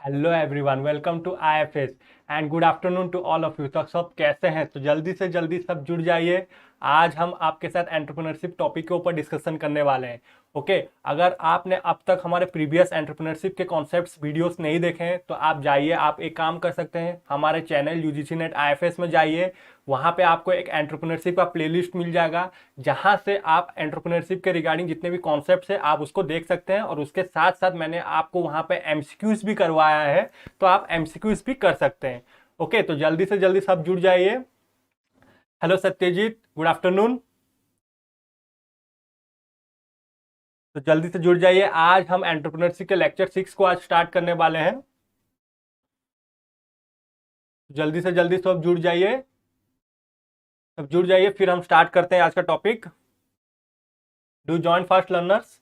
Hello everyone, welcome to IFS and good afternoon to all of you. तो सब कैसे हैं? तो जल्दी से जल्दी सब जुड़ जाइए। आज हम आपके साथ एंटरप्रेन्योरशिप टॉपिक के ऊपर डिस्कशन करने वाले हैं। ओके, अगर आपने अब तक हमारे प्रीवियस एंटरप्रेन्योरशिप के कॉन्सेप्ट्स वीडियोस नहीं देखे हैं तो आप जाइए, आप एक काम कर सकते हैं, हमारे चैनल यूजीसी नेट आईएफएस में जाइए। वहाँ पे आपको एक एंटरप्रेन्योरशिप का प्लेलिस्ट मिल जाएगा, जहाँ से आप एंटरप्रेन्योरशिप के रिगार्डिंग जितने भी कॉन्सेप्ट्स हैं आप उसको देख सकते हैं। और उसके साथ साथ मैंने आपको वहाँ पे एमसीक्यूज भी करवाया है, तो आप एमसीक्यूज भी कर सकते हैं। ओके, तो जल्दी से जल्दी सब जुड़ जाइए। Hello Satyajit, good afternoon. तो जल्दी से जुड़ जाइए। आज हम एंटरप्रेन्योरशिप के लेक्चर 6 को आज स्टार्ट करने वाले हैं। जल्दी से जल्दी सब जुड़ जाइए, सब जुड़ जाइए, फिर हम स्टार्ट करते हैं आज का topic. Do join fast learners.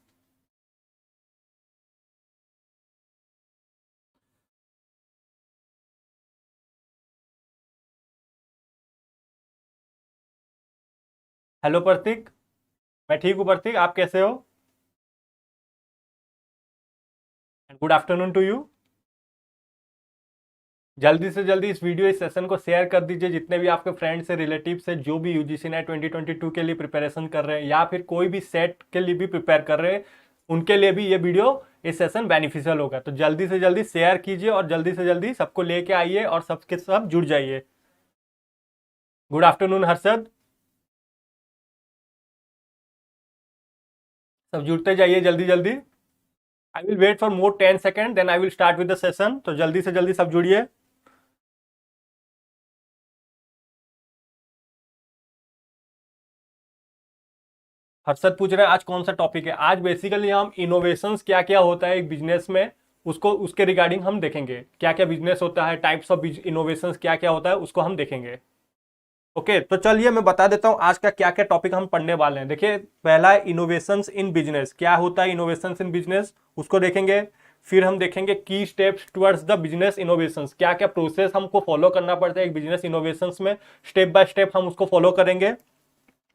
Hello Prateek, मैं ठीक हूँ प्रतीक, आप कैसे हो? Good afternoon to you. जल्दी से जल्दी इस वीडियो इस सेशन को शेयर कर दीजिए, जितने भी आपके फ्रेंड्स से, रिलेटिव से, जो भी यूजीसी नेट 2022 के लिए प्रिपरेशन कर रहे हैं या फिर कोई भी सेट के लिए भी प्रिपेयर कर रहे हैं, उनके लिए भी ये वीडियो, इस सेशन बेनिफिशियल होगा। तो जल्दी से जल्दी शेयर कीजिए और जल्दी से जल्दी सबको लेके आइए और सबके सब जुड़ जाइए। गुड आफ्टरनून हर्षद, सब जुड़ते जाइए जल्दी जल्दी। I will wait for more 10 second, then I will start with the session. तो जल्दी से जल्दी सब जुड़िए। हर्षद पूछ रहे हैं आज कौन सा टॉपिक है। आज बेसिकली हम इनोवेशंस क्या क्या होता है एक बिजनेस में, उसको उसके रिगार्डिंग हम देखेंगे। क्या क्या बिजनेस होता है, टाइप्स ऑफ इनोवेशंस क्या क्या होता है, उसको हम देखेंगे। ओके, तो चलिए मैं बता देता हूं आज का क्या क्या टॉपिक हम पढ़ने वाले हैं। देखिए, पहला है इनोवेशंस इन बिजनेस। क्या होता है इनोवेशंस इन बिजनेस, उसको देखेंगे। फिर हम देखेंगे की steps towards the business innovations. क्या क्या प्रोसेस हमको फॉलो करना पड़ता है एक बिजनेस इनोवेशंस में, स्टेप बाय स्टेप हम उसको फॉलो करेंगे।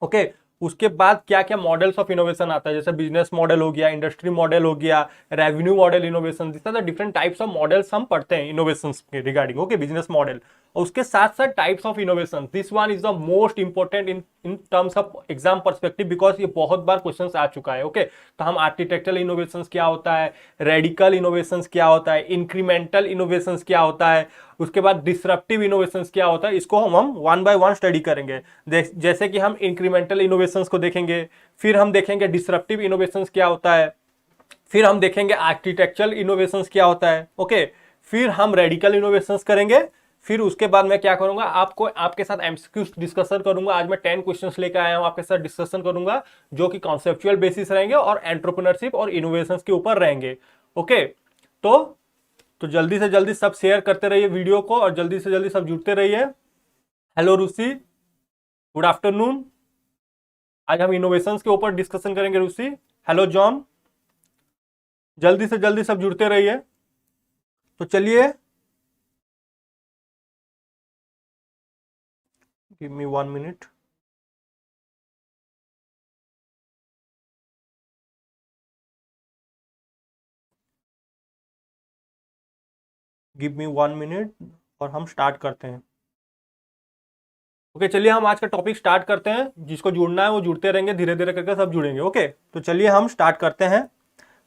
ओके, उसके बाद क्या क्या मॉडल्स ऑफ इनोवेशन आता है, जैसे बिजनेस मॉडल हो गया, इंडस्ट्री मॉडल हो गया, revenue model innovation, this are the different types of models हम पढ़ते हैं इनोवेशन के रिगार्डिंग। Okay, business model. और उसके साथ साथ types of innovation, this one is the most important in in terms of exam perspective, because ये बहुत बार क्वेश्चन आ चुका है। ओके, तो हम आर्किटेक्चरल इनोवेशन क्या होता है, रेडिकल इनोवेशन क्या होता है, इंक्रीमेंटल इनोवेशन क्या होता है, उसके बाद डिसरप्टिव इनोवेशन क्या होता है, इसको हम वन बाय वन स्टडी करेंगे। जैसे कि हम इंक्रीमेंटल इनोवेशंस को देखेंगे, फिर हम देखेंगे डिसरप्टिव इनोवेशंस क्या होता है, फिर हम देखेंगे आर्किटेक्चरल इनोवेशंस क्या होता है। ओके, फिर हम रेडिकल इनोवेशंस करेंगे। फिर उसके बाद मैं क्या करूंगा, आपको आपके साथ एमसीक्यू डिस्कशन करूंगा। आज मैं 10 क्वेश्चंस लेकर आया हूं, आपके साथ डिस्कशन करूंगा, जो कि कॉन्सेप्चुअल बेसिस रहेंगे और एंटरप्रेन्योरशिप और इनोवेशंस के ऊपर रहेंगे। ओके, तो जल्दी से जल्दी सब शेयर करते रहिए वीडियो को और जल्दी से जल्दी सब जुड़ते रहिए। हेलो रूसी, गुड आफ्टरनून। आज हम इनोवेशंस के ऊपर डिस्कशन करेंगे रूसी। हेलो जॉन, जल्दी से जल्दी सब जुड़ते रहिए। तो चलिए, give me 1 minute. Give me 1 minute और हम स्टार्ट करते हैं। ओके, चलिए हम आज का टॉपिक स्टार्ट करते हैं। जिसको जुड़ना है वो जुड़ते रहेंगे, धीरे धीरे करके सब जुड़ेंगे। ओके, तो चलिए हम स्टार्ट करते हैं।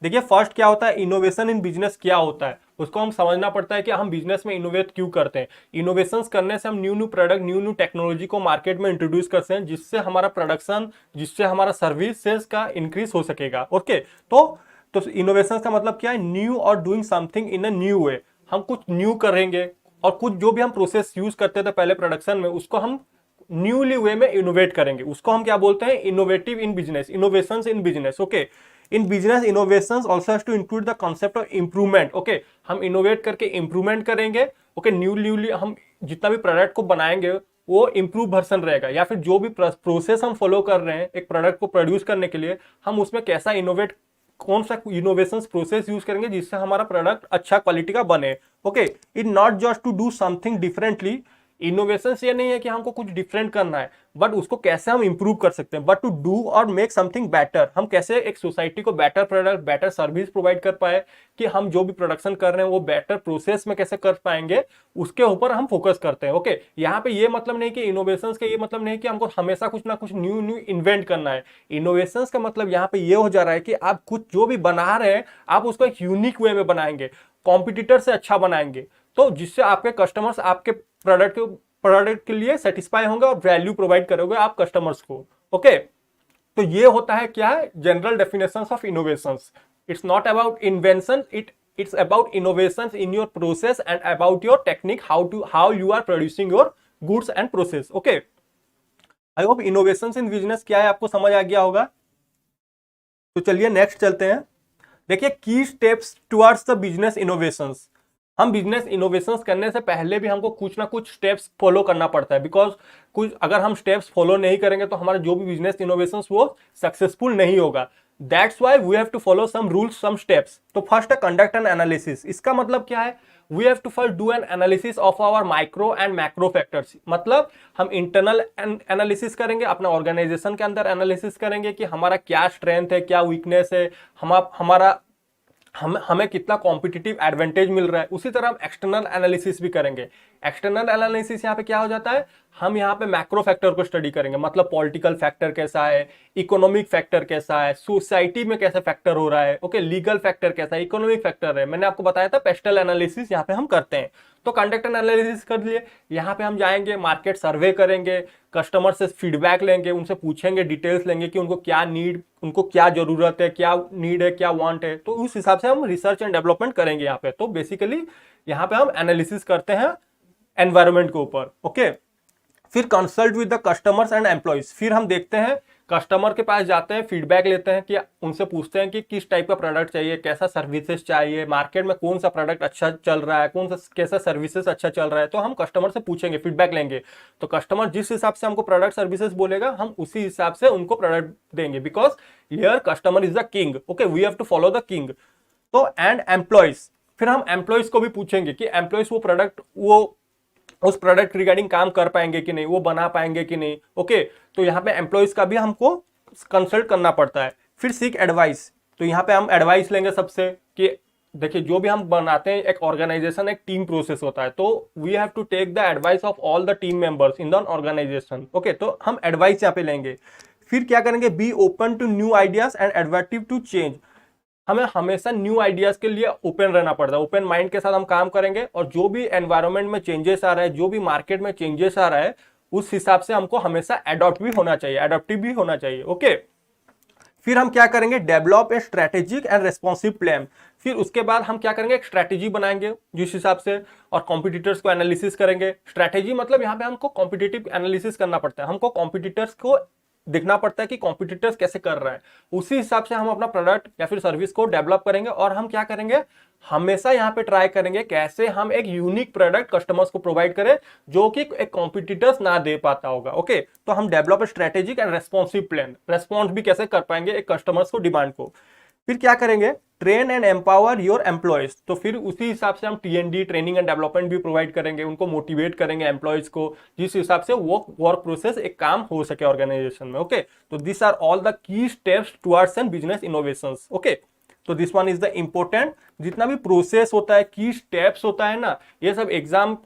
देखिए, फर्स्ट क्या होता है, इनोवेशन इन बिजनेस क्या होता है, उसको हम समझना पड़ता है कि हम बिजनेस में इनोवेट क्यों करते हैं। इनोवेशंस करने से हम new new product, new new technology को मार्केट में इंट्रोड्यूस करते हैं, जिससे हमारा प्रोडक्शन, जिससे हमारा सर्विसेज का इंक्रीज हो सकेगा। ओके, तो इनोवेशन का मतलब क्या है, न्यू और doing something in a new way. हम कुछ न्यू करेंगे और कुछ जो भी हम प्रोसेस यूज करते थे पहले प्रोडक्शन में, उसको हम न्यूली वे में इनोवेट करेंगे। उसको हम क्या बोलते हैं, innovative in business, innovations in business. Okay, in business innovations also has to include the concept of improvement. Okay, हम इनोवेट करके इंप्रूवमेंट करेंगे। ओके, न्यूली हम जितना भी प्रोडक्ट को बनाएंगे वो इंप्रूव वर्जन रहेगा, या फिर जो भी प्रोसेस हम फॉलो कर रहे हैं एक प्रोडक्ट को प्रोड्यूस करने के लिए, हम उसमें कैसा इनोवेट, कौन सा इनोवेशन प्रोसेस यूज करेंगे जिससे हमारा प्रोडक्ट अच्छा क्वालिटी का बने। Okay, it not just to do something differently innovation ये नहीं है कि हमको कुछ डिफरेंट करना है, बट उसको कैसे हम इंप्रूव कर सकते हैं, बट टू डू और मेक समथिंग बेटर, हम कैसे एक सोसाइटी को better product better service provide कर पाए, कि हम जो भी प्रोडक्शन कर रहे हैं वो बेटर प्रोसेस में कैसे कर पाएंगे, उसके ऊपर हम फोकस करते हैं। ओके, यहाँ पे ये मतलब नहीं कि इनोवेशंस का ये मतलब नहीं कि हमको हमेशा कुछ ना कुछ न्यू न्यू इन्वेंट करना है। इनोवेशंस का मतलब यहाँ पे ये हो जा रहा है कि आप कुछ जो भी बना रहे हैं आप उसको एक यूनिक वे में बनाएंगे, कॉम्पिटिटर से अच्छा बनाएंगे, तो जिससे आपके कस्टमर्स आपके प्रोडक्ट के लिए सेटिस्फाई होंगे और वैल्यू प्रोवाइड करोगे आप कस्टमर्स को। ओके, तो ये होता है क्या है general definitions of innovations. It's not about invention, it's about innovations in your process and about your technique, how you are producing your goods and process. Okay, I hope innovations in business क्या है आपको समझ आ गया होगा। तो चलिए next चलते हैं। देखिए की steps towards the business innovations. हम बिजनेस इनोवेशंस करने से पहले भी हमको कुछ ना कुछ स्टेप्स फॉलो करना पड़ता है, बिकॉज कुछ अगर हम स्टेप्स फॉलो नहीं करेंगे तो हमारा जो भी बिजनेस इनोवेशंस वो सक्सेसफुल नहीं होगा। That's why we have to follow some rules some steps. तो फर्स्ट है कंडक्ट एन एनालिसिस। इसका मतलब क्या है, we have to first do an analysis of our micro and macro factors. मतलब हम इंटरनल एनालिसिस करेंगे, अपना ऑर्गेनाइजेशन के अंदर एनालिसिस करेंगे कि हमारा क्या स्ट्रेंथ है, क्या वीकनेस है, हमें कितना कॉम्पिटिटिव एडवांटेज मिल रहा है। उसी तरह हम एक्सटर्नल एनालिसिस भी करेंगे। एक्सटर्नल एनालिसिस यहाँ पे क्या हो जाता है, हम यहाँ पे मैक्रो फैक्टर को स्टडी करेंगे, मतलब पॉलिटिकल फैक्टर कैसा है, इकोनॉमिक फैक्टर कैसा है, सोसाइटी में कैसा फैक्टर हो रहा है, ओके, लीगल फैक्टर कैसा है, इकोनॉमिक फैक्टर है। मैंने आपको बताया था पेस्टल एनालिसिस यहाँ पे हम करते हैं। तो कंडक्ट एनालिसिस कर लिए, यहाँ पे हम जाएंगे मार्केट सर्वे करेंगे, कस्टमर से फीडबैक लेंगे, उनसे पूछेंगे, डिटेल्स लेंगे कि उनको क्या नीड, उनको क्या जरूरत है, क्या नीड है, क्या वांट है, तो उस हिसाब से हम रिसर्च एंड डेवलपमेंट करेंगे यहाँ पे। तो बेसिकली यहाँ पे हम एनालिसिस करते हैं एनवायरमेंट के ऊपर। ओके, फिर consult with the customers and employees. फिर हम देखते हैं, कस्टमर के पास जाते हैं, फीडबैक लेते हैं, कि उनसे पूछते हैं कि किस टाइप का प्रोडक्ट चाहिए, कैसा सर्विसेज चाहिए, मार्केट में कौन सा प्रोडक्ट अच्छा चल रहा है, कौन सा कैसा सर्विसेज अच्छा चल रहा है। तो हम कस्टमर से पूछेंगे, फीडबैक लेंगे, तो कस्टमर जिस हिसाब से हमको प्रोडक्ट सर्विसेज बोलेगा हम उसी हिसाब से उनको प्रोडक्ट देंगे, because here customer is the king. Okay, we have to follow the king. तो एंड एम्प्लॉइज, फिर हम एम्प्लॉइज को भी पूछेंगे कि एम्प्लॉइज वो उस प्रोडक्ट रिगार्डिंग काम कर पाएंगे कि नहीं, वो बना पाएंगे कि नहीं। ओके, तो यहाँ पे एम्प्लॉइज का भी हमको कंसल्ट करना पड़ता है। फिर सीक एडवाइस, तो यहाँ पे हम एडवाइस लेंगे सबसे कि देखिए जो भी हम बनाते हैं, एक ऑर्गेनाइजेशन एक टीम प्रोसेस होता है, तो we have to take the advice of all the team members in the organisation. Okay, तो हम एडवाइस यहाँ पे लेंगे। फिर क्या करेंगे, be open to new ideas and adaptive to change. हमें हमेशा न्यू आइडियाज के लिए ओपन रहना पड़ता है, ओपन माइंड के साथ हम काम करेंगे, और जो भी एनवायरनमेंट में चेंजेस आ रहा है, जो भी मार्केट में चेंजेस आ रहा है, उस हिसाब से हमको हमेशा एडॉप्ट भी होना चाहिए, एडॉप्टिव भी होना चाहिए। ओके, फिर हम क्या करेंगे, develop a strategic and responsive plan. फिर उसके बाद हम क्या करेंगे, एक स्ट्रेटेजी बनाएंगे जिस हिसाब से, और कॉम्पिटिटर्स को एनालिसिस करेंगे। स्ट्रेटेजी मतलब यहाँ पे हमको कॉम्पिटिटिव एनालिसिस करना पड़ता है, हमको कॉम्पिटिटर्स को देखना पड़ता है कि कॉम्पिटिटर्स कैसे कर रहा है, उसी हिसाब से हम अपना प्रोडक्ट या फिर सर्विस को डेवलप करेंगे। और हम क्या करेंगे, हमेशा यहाँ पे ट्राई करेंगे कैसे हम एक यूनिक प्रोडक्ट कस्टमर्स को प्रोवाइड करें जो कि एक कॉम्पिटिटर्स ना दे पाता होगा। ओके, तो हम develop strategic and responsive plan, response भी कैसे कर पाएंगे एक कस्टमर्स को डिमांड को। फिर क्या करेंगे, train and empower your employees. तो फिर उसी हिसाब से हम TND, ट्रेनिंग एंड डेवलपमेंट भी प्रोवाइड करेंगे, उनको मोटिवेट करेंगे एम्प्लॉयज को, जिस हिसाब से वो वर्क प्रोसेस एक काम हो सके ऑर्गेनाइजेशन में। ओके, तो this are all the key steps towards an business innovations. Okay, तो this one is the important. जितना भी प्रोसेस होता है, की स्टेप्स होता है ना, ये सब एग्जाम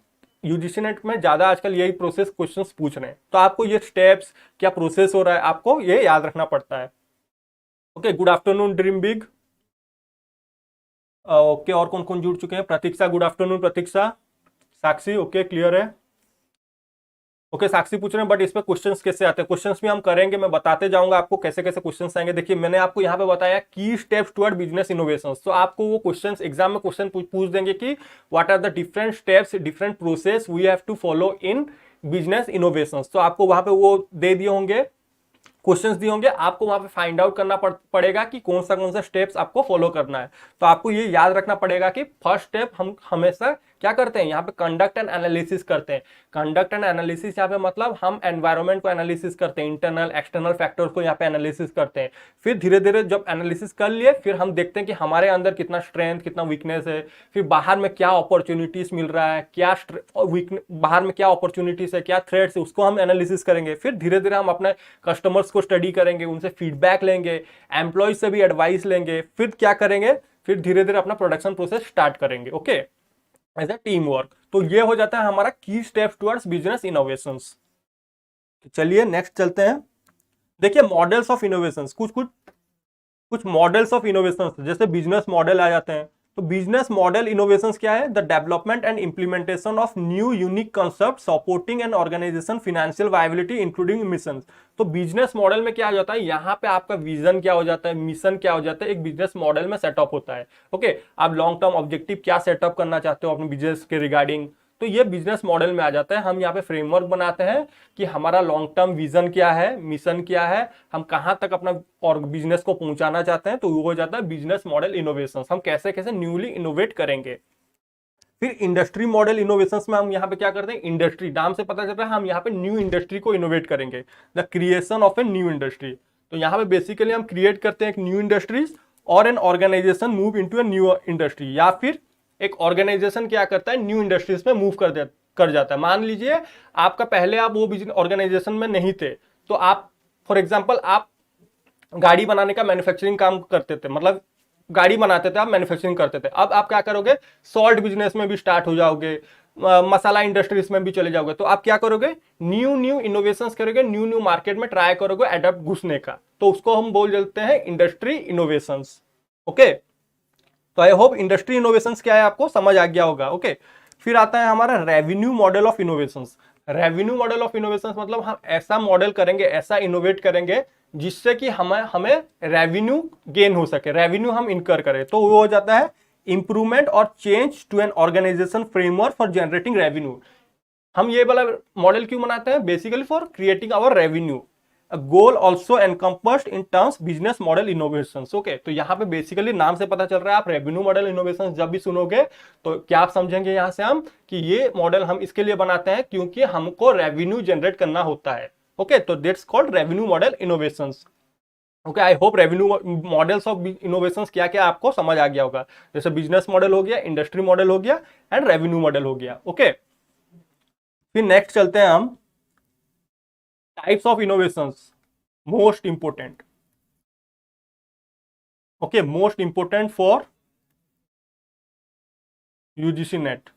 यूजीसी नेट में ज्यादा आजकल यही प्रोसेस क्वेश्चंस पूछ रहे हैं, तो आपको ये स्टेप्स क्या प्रोसेस हो रहा है आपको ये याद रखना पड़ता है। Okay, good afternoon dream big. Okay, और कौन कौन जुड़ चुके हैं, प्रतीक्षा, गुड आफ्टरनून प्रतीक्षा। साक्षी, ओके क्लियर है। ओके, साक्षी पूछ रहे हैं बट इस पे क्वेश्चंस कैसे आते हैं, क्वेश्चंस भी हम करेंगे, मैं बताते जाऊंगा आपको कैसे कैसे क्वेश्चंस आएंगे। देखिए मैंने आपको यहाँ पे बताया की स्टेप्स टुवर्ड बिजनेस इनोवेशंस, तो आपको वो क्वेश्चंस एग्जाम में क्वेश्चन पूछ देंगे कि what are the different steps, different process we have to follow in business innovations. तो आपको वहां पे वो दे दिए होंगे, क्वेश्चंस दिए होंगे, आपको वहां पे फाइंड आउट करना पड़ेगा कि कौन सा स्टेप्स आपको फॉलो करना है। तो आपको ये याद रखना पड़ेगा कि फर्स्ट स्टेप हम हमेशा क्या करते हैं यहाँ पे, कंडक्ट एंड एनालिसिस करते हैं। कंडक्ट एंड एनालिसिस यहाँ पे मतलब हम एनवायरनमेंट को एनालिसिस करते हैं, इंटरनल एक्सटर्नल फैक्टर्स को यहाँ पे एनालिसिस करते हैं। फिर धीरे धीरे जब एनालिसिस कर लिए, फिर हम देखते हैं कि हमारे अंदर कितना स्ट्रेंथ, कितना वीकनेस है, फिर बाहर में क्या अपॉर्चुनिटीज मिल रहा है, क्या बाहर में क्या अपॉर्चुनिटीज है, क्या थ्रेट्स है, उसको हम एनालिसिस करेंगे। फिर धीरे धीरे हम अपने कस्टमर्स को स्टडी करेंगे, उनसे फीडबैक लेंगे, एम्प्लॉयज से भी एडवाइस लेंगे, फिर क्या करेंगे, फिर धीरे धीरे अपना प्रोडक्शन प्रोसेस स्टार्ट करेंगे। Okay, as a team work. तो ये हो जाता है हमारा key steps towards business innovations. चलिए नेक्स्ट चलते हैं। देखिए मॉडल्स ऑफ इनोवेशंस, कुछ मॉडल्स ऑफ इनोवेशंस, जैसे बिजनेस मॉडल आ जाते हैं। तो बिजनेस मॉडल इनोवेशंस क्या है, the development and implementation of new unique concept supporting an organization financial viability including mission. तो बिजनेस मॉडल में क्या हो जाता है, यहाँ पे आपका विजन क्या हो जाता है, मिशन क्या हो जाता है, एक बिजनेस मॉडल में सेटअप होता है। ओके, आप लॉन्ग टर्म ऑब्जेक्टिव क्या सेटअप करना चाहते हो अपने बिजनेस के रिगार्डिंग, तो ये बिजनेस मॉडल में आ जाता है। हम यहाँ पे फ्रेमवर्क बनाते हैं कि हमारा लॉन्ग टर्म विजन क्या है, मिशन क्या है, हम कहां तक अपना और बिजनेस को पहुंचाना चाहते हैं। तो वो हो जाता है बिजनेस मॉडल इनोवेशन, हम कैसे कैसे न्यूली इनोवेट करेंगे। फिर इंडस्ट्री मॉडल इनोवेशंस में हम यहाँ पे क्या करते हैं, इंडस्ट्री, नाम से पता चल रहा है हम यहाँ पे न्यू इंडस्ट्री को इनोवेट करेंगे, the creation of a new industry. तो यहाँ पे बेसिकली हम क्रिएट करते हैं एक न्यू इंडस्ट्रीज और an organization move into a new industry, या फिर एक ऑर्गेनाइजेशन क्या करता है, न्यू इंडस्ट्रीज में मूव कर जाता है। मान लीजिए आपका पहले आप वो बिजनेस ऑर्गेनाइजेशन में नहीं थे, तो आप फॉर एग्जांपल आप गाड़ी बनाने का मैन्युफैक्चरिंग काम करते थे, मतलब गाड़ी बनाते थे, आप मैन्युफैक्चरिंग करते थे। अब आप क्या करोगे, सॉल्ट बिजनेस में भी स्टार्ट हो जाओगे, मसाला इंडस्ट्रीज में भी चले जाओगे। तो आप क्या करोगे, न्यू न्यू इनोवेशंस करोगे, न्यू न्यू मार्केट में ट्राई करोगे एडप्ट घुसने का। तो उसको हम बोल देते हैं इंडस्ट्री इनोवेशंस। ओके, तो आई होप इंडस्ट्री इनोवेशंस क्या है आपको समझ आ गया होगा। ओके, फिर आता है हमारा revenue model of innovations. Revenue model of innovations मतलब हम ऐसा मॉडल करेंगे, ऐसा इनोवेट करेंगे जिससे कि हमें रेवेन्यू गेन हो सके, रेवेन्यू हम इनकर करें। तो वो हो जाता है इंप्रूवमेंट और change to an organisation framework for generating revenue. हम ये वाला मॉडल क्यों बनाते हैं, basically for creating our revenue. Goal also encompassed in terms business model innovations. Okay, तो यहाँ पे बेसिकली नाम से पता चल रहा है, आप रेवेन्यू मॉडल इनोवेशंस जब भी सुनोगे तो क्या आप समझेंगे यहाँ से हम कि ये मॉडल हम इसके लिए बनाते हैं क्योंकि हमको रेवेन्यू जनरेट करना होता है। ओके, तो that's called revenue model innovations. Okay, I hope revenue models of innovations क्या क्या आपको समझ आ गया होगा। जैसे बिजनेस मॉडल हो गया, इंडस्ट्री मॉडल हो गया एंड रेवेन्यू मॉडल हो गया। ओके, फिर नेक्स्ट चलते हैं हम, types of innovations, most important. Okay, most important for UGC net.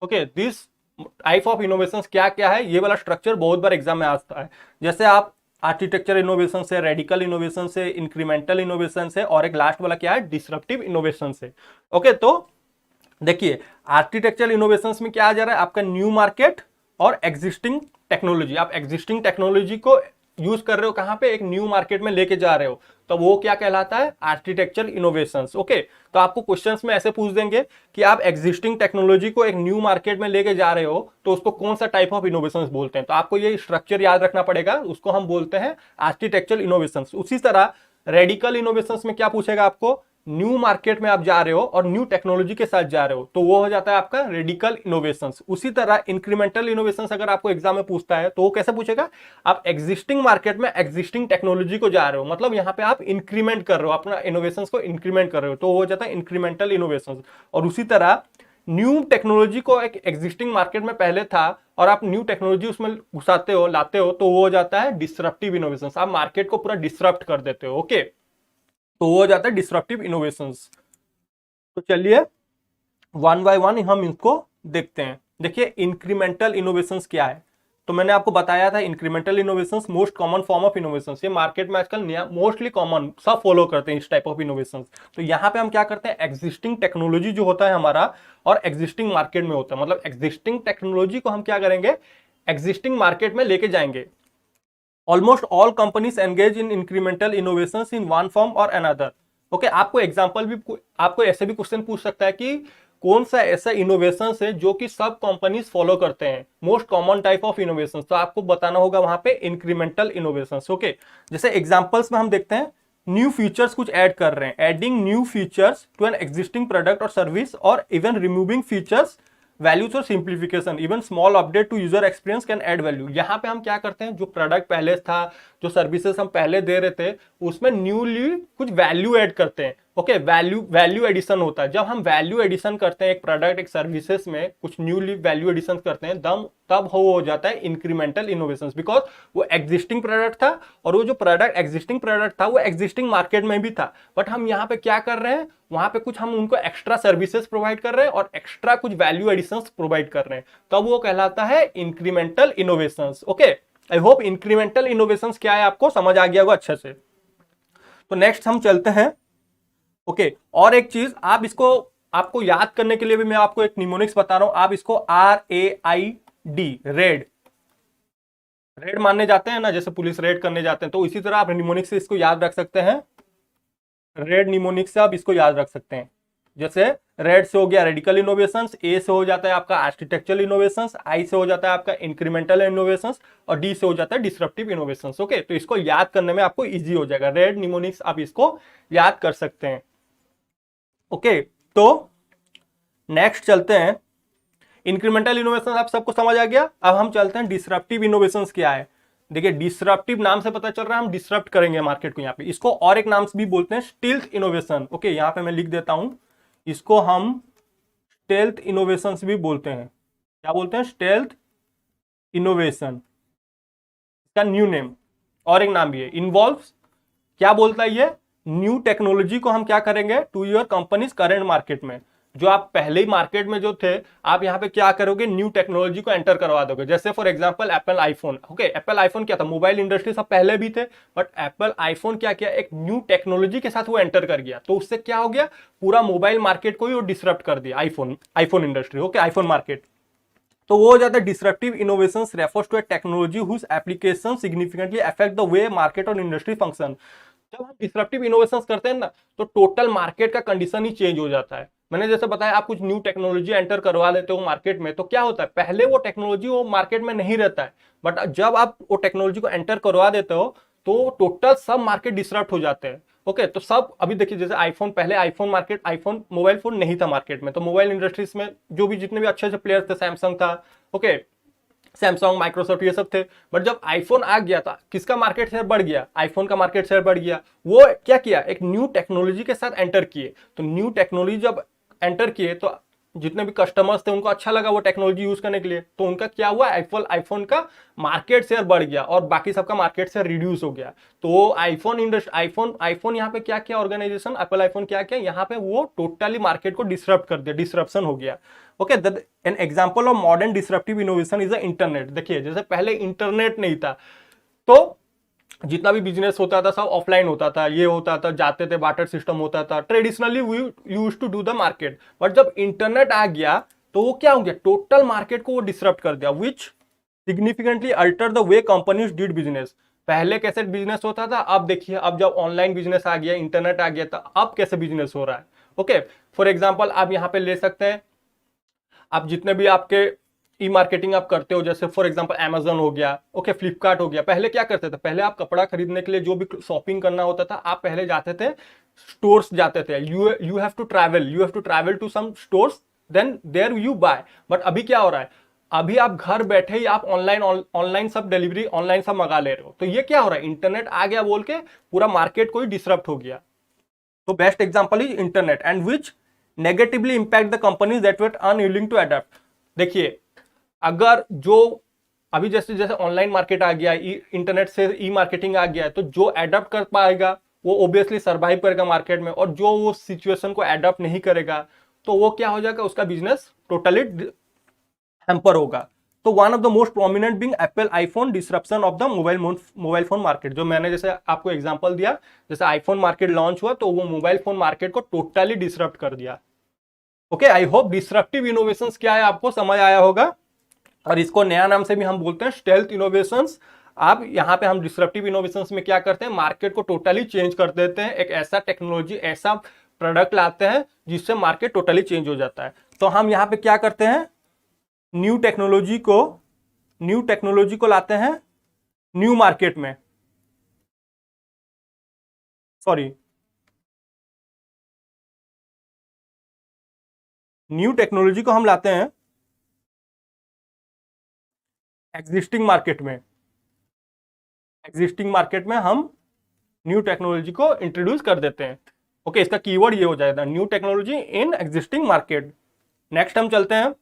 Okay, this type of innovations क्या क्या है, ये वाला स्ट्रक्चर बहुत बार एग्जाम में आता है। जैसे आप आर्किटेक्चर इनोवेशन से, रेडिकल इनोवेशन से, इंक्रीमेंटल इनोवेशन से, और एक लास्ट वाला क्या है, डिसरप्टिव इनोवेशन से। ओके, तो देखिए आर्किटेक्चर इनोवेशंस में क्या आ जा रहा है, आपका न्यू मार्केट और एग्जिस्टिंग टेक्नोलॉजी। आप एग्जिस्टिंग टेक्नोलॉजी को यूज कर रहे हो कहां पे, एक न्यू मार्केट में लेके जा रहे हो, तो वो क्या कहलाता है, आर्किटेक्चर इनोवेशंस। ओके, तो आपको क्वेश्चंस में ऐसे पूछ देंगे कि आप एग्जिस्टिंग टेक्नोलॉजी को एक न्यू मार्केट में लेके जा रहे हो, तो उसको कौन सा टाइप ऑफ इनोवेशंस बोलते हैं। तो आपको ये स्ट्रक्चर याद रखना पड़ेगा, उसको हम बोलते हैं आर्किटेक्चर इनोवेशंस। उसी तरह रेडिकल इनोवेशंस में क्या पूछेगा आपको, न्यू मार्केट में आप जा रहे हो और न्यू टेक्नोलॉजी के साथ जा रहे हो, तो वो हो जाता है आपका रेडिकल इनोवेशंस। उसी तरह इंक्रीमेंटल इनोवेशंस अगर आपको एग्जाम में पूछता है तो वो कैसे पूछेगा, आप एग्जिस्टिंग मार्केट में एग्जिस्टिंग टेक्नोलॉजी को जा रहे हो, मतलब यहाँ पे आप इंक्रीमेंट कर रहे हो, अपना इनोवेशंस को इंक्रीमेंट कर रहे हो, तो वो हो जाता है इंक्रीमेंटल इनोवेशंस। और उसी तरह न्यू टेक्नोलॉजी को एक एग्जिस्टिंग मार्केट में पहले था और आप न्यू टेक्नोलॉजी उसमें घुसाते हो, लाते हो, तो वो हो जाता है डिसरप्टिव इनोवेशंस। आप मार्केट को पूरा डिसरप्ट कर देते हो। ओके, तो वो हो जाता है डिसरप्टिव इनोवेशंस। तो चलिए वन बाय वन हम इसको देखते हैं। देखिए इंक्रीमेंटल इनोवेशंस क्या है, तो मैंने आपको बताया था incremental innovations most common form of innovations. ये मार्केट में आजकल नया मोस्टली कॉमन सब फॉलो करते हैं इस टाइप ऑफ इनोवेशंस। तो यहाँ पे हम क्या करते हैं, एग्जिस्टिंग टेक्नोलॉजी जो होता है हमारा और एग्जिस्टिंग मार्केट में होता है, मतलब एग्जिस्टिंग टेक्नोलॉजी को हम क्या करेंगे, एग्जिस्टिंग मार्केट में लेके जाएंगे। Almost all companies engage in incremental innovations in one form और अनदर। ओके, आपको एग्जांपल भी, आपको ऐसे भी क्वेश्चन पूछ सकता है कि कौन सा ऐसा इनोवेशन है जो कि सब कंपनीज फॉलो करते हैं, most common type of innovation, तो आपको बताना होगा वहां पे इंक्रीमेंटल इनोवेशन। ओके, जैसे एग्जांपल्स में हम देखते हैं, न्यू फीचर्स कुछ ऐड कर रहे हैं, adding new features to an existing product और सर्विस, और इवन रिमूविंग फीचर्स वैल्यूज और simplification, even small update to user experience can add value. यहाँ पे हम क्या करते हैं, जो प्रोडक्ट पहले था, जो सर्विसेज हम पहले दे रहे थे, उसमें न्यूली कुछ वैल्यू ऐड करते हैं। ओके, वैल्यू एडिशन होता है। जब हम वैल्यू एडिशन करते हैं एक प्रोडक्ट, एक सर्विसेज में कुछ न्यूली वैल्यू एडिशन करते हैं, तब हो जाता है इंक्रीमेंटल इनोवेशन। बिकॉज वो एग्जिस्टिंग प्रोडक्ट था, और वो जो प्रोडक्ट एग्जिस्टिंग प्रोडक्ट था वो एग्जिस्टिंग मार्केट में भी था, बट हम यहाँ पे क्या कर रहे हैं, वहां पे कुछ हम उनको एक्स्ट्रा सर्विसेज प्रोवाइड कर रहे हैं और एक्स्ट्रा कुछ वैल्यू एडिशन प्रोवाइड कर रहे हैं, तब वो कहलाता है incremental innovation. Okay, I hope incremental innovation क्या है आपको समझ आ गया होगा अच्छे से। तो नेक्स्ट हम चलते हैं। ओके, और एक चीज आप इसको, आपको याद करने के लिए भी मैं आपको एक निमोनिक्स बता रहा हूं। आप इसको RAID, रेड, रेड मानने जाते हैं ना, जैसे पुलिस रेड करने जाते हैं, तो इसी तरह आप निमोनिक्स से इसको याद रख सकते हैं। रेड निमोनिक्स से आप इसको याद रख सकते हैं। जैसे रेड से हो गया रेडिकल इनोवेशंस, ए से हो जाता है आपका आर्किटेक्चरल इनोवेशंस, आई से हो जाता है आपका इंक्रीमेंटल इनोवेशंस, और डी से हो जाता है डिसरप्टिव इनोवेशंस। ओके, तो इसको याद करने में आपको इजी हो जाएगा। रेड निमोनिक्स आप इसको याद कर सकते हैं। ओके, तो नेक्स्ट चलते हैं। इंक्रीमेंटल इनोवेशन आप सबको समझ आ गया। अब हम चलते हैं डिसरप्टिव इनोवेशंस क्या है। देखिए, डिसरप्टिव नाम से पता चल रहा है हम डिसरप्ट करेंगे मार्केट को। यहाँ पे इसको और एक नाम से भी बोलते हैं स्टील्थ इनोवेशन। ओके, यहाँ पे मैं लिख देता हूं, इसको हम स्टेल्थ इनोवेशन भी बोलते हैं। क्या बोलते हैं? स्टेल्थ इनोवेशन, इसका न्यू नेम और एक नाम भी है। इन्वॉल्व्स, क्या बोलता है ये, न्यू टेक्नोलॉजी को हम क्या करेंगे to your company's current market में। जो आप पहले ही मार्केट में जो थे, आप यहाँ पे क्या करोगे, न्यू टेक्नोलॉजी को एंटर करवा दोगे। जैसे for example Apple iPhone. Okay, Apple iPhone क्या था, मोबाइल इंडस्ट्री सब पहले भी थे, बट एप्पल आईफोन क्या किया, एक न्यू टेक्नोलॉजी के साथ वो एंटर कर गया, तो उससे क्या हो गया, पूरा मोबाइल मार्केट को ही वो डिसरप्ट कर दिया, iPhone industry. Okay, iPhone market. तो वो हो जाता है disruptive innovations refers to a technology whose application significantly affect the way market और इंडस्ट्री फंक्शन। जब हम डिसरप्टिव इनोवेशंस करते हैं ना, तो टोटल मार्केट का कंडीशन ही चेंज हो जाता है। मैंने जैसे बताया, आप कुछ न्यू टेक्नोलॉजी एंटर करवा लेते हो मार्केट में, तो क्या होता है, पहले वो टेक्नोलॉजी वो मार्केट में नहीं रहता है, बट जब आप वो टेक्नोलॉजी को एंटर करवा देते हो, तो टोटल सब मार्केट डिसरप्ट हो जाते हैं। ओके, तो सब अभी देखिए, जैसे आईफोन, पहले iPhone market, iPhone mobile phone नहीं था मार्केट में, तो मोबाइल इंडस्ट्रीज में जो भी जितने भी अच्छे अच्छे प्लेयर्स थे, सैमसंग था, ओके, सैमसंग, माइक्रोसॉफ्ट, ये सब थे। बट जब आईफोन आ गया था, किसका मार्केट शेयर बढ़ गया, आईफोन का मार्केट शेयर बढ़ गया। वो क्या किया, एक न्यू टेक्नोलॉजी के साथ एंटर किए। तो न्यू टेक्नोलॉजी जब एंटर किए, तो जितने भी कस्टमर्स थे उनको अच्छा लगा वो टेक्नोलॉजी यूज करने के लिए, तो उनका क्या हुआ, आईफोन का मार्केट शेयर बढ़ गया और बाकी सबका मार्केट शेयर रिड्यूस हो गया। तो आईफोन इंडस्ट्री, आईफोन यहाँ पे क्या किया, ऑर्गेनाइजेशन एप्पल आईफोन क्या किया, यहाँ पे वो टोटली मार्केट को डिसरप्ट कर दिया, डिसरप्शन हो गया। Okay, an example of modern disruptive innovation is the internet. देखिए, जैसे पहले इंटरनेट नहीं था, तो जितना भी बिजनेस होता था सब ऑफलाइन होता था, ये होता था, जाते थे, बार्टर सिस्टम होता था, traditionally we used to do the market. But जब इंटरनेट आ गया, तो वो क्या हो गया, टोटल मार्केट को वो डिसरप्ट कर दिया, which significantly alter the way companies did business. पहले कैसे बिजनेस होता था, अब देखिए, अब जब ऑनलाइन बिजनेस आ गया, इंटरनेट आ गया, तो अब कैसे बिजनेस हो रहा है। ओके, फॉर एग्जाम्पल आप यहाँ पे ले सकते हैं, आप जितने भी आपके ई मार्केटिंग आप करते हो, जैसे फॉर एग्जांपल अमेजन हो गया, ओके, फ्लिपकार्ट हो गया। पहले क्या करते थे, पहले आप कपड़ा खरीदने के लिए जो भी शॉपिंग करना होता था, आप पहले जाते थे, स्टोर्स जाते थे, you have to travel to some stores, then there you buy. But अभी क्या हो रहा है, अभी आप घर बैठे ही आप ऑनलाइन सब डिलीवरी, ऑनलाइन सब मंगा ले रहे हो। तो ये क्या हो रहा है, इंटरनेट आ गया बोल के पूरा मार्केट को ही डिसरप्ट हो गया। तो best example is internet and which negatively impact the companies that were unwilling to adopt. देखिए, अगर जो अभी जैसे जैसे ऑनलाइन मार्केट आ गया, इंटरनेट से ई मार्केटिंग आ गया है, तो जो अडॉप्ट कर पाएगा वो ऑब्वियसली सर्वाइव करेगा मार्केट में, और जो वो सिचुएशन को अडॉप्ट नहीं करेगा, तो वो क्या हो जाएगा, उसका बिजनेस टोटली हैम्पर होगा। तो one of the most prominent being Apple iPhone disruption of the mobile phone market. जो मैंने जैसे आपको एग्जांपल दिया, जैसे आईफोन मार्केट लॉन्च हुआ, तो वो मोबाइल फोन मार्केट को टोटली डिसरप्ट कर दिया। Okay, I hope disruptive innovations क्या है आपको समझ आया होगा, और इसको नया नाम से भी हम बोलते हैं स्टेल्थ इनोवेशंस। आप यहाँ पे हम डिसरप्टिव इनोवेशंस में क्या करते हैं, मार्केट को टोटली चेंज कर देते हैं, एक ऐसा टेक्नोलॉजी, ऐसा प्रोडक्ट लाते हैं जिससे मार्केट टोटली चेंज हो जाता है। तो हम यहाँ पे क्या करते हैं, न्यू टेक्नोलॉजी को लाते हैं न्यू मार्केट में, सॉरी, न्यू टेक्नोलॉजी को हम लाते हैं एग्जिस्टिंग मार्केट में हम न्यू टेक्नोलॉजी को इंट्रोड्यूस कर देते हैं। ओके, इसका कीवर्ड ये हो जाएगा, new technology in existing market. Next हम चलते हैं,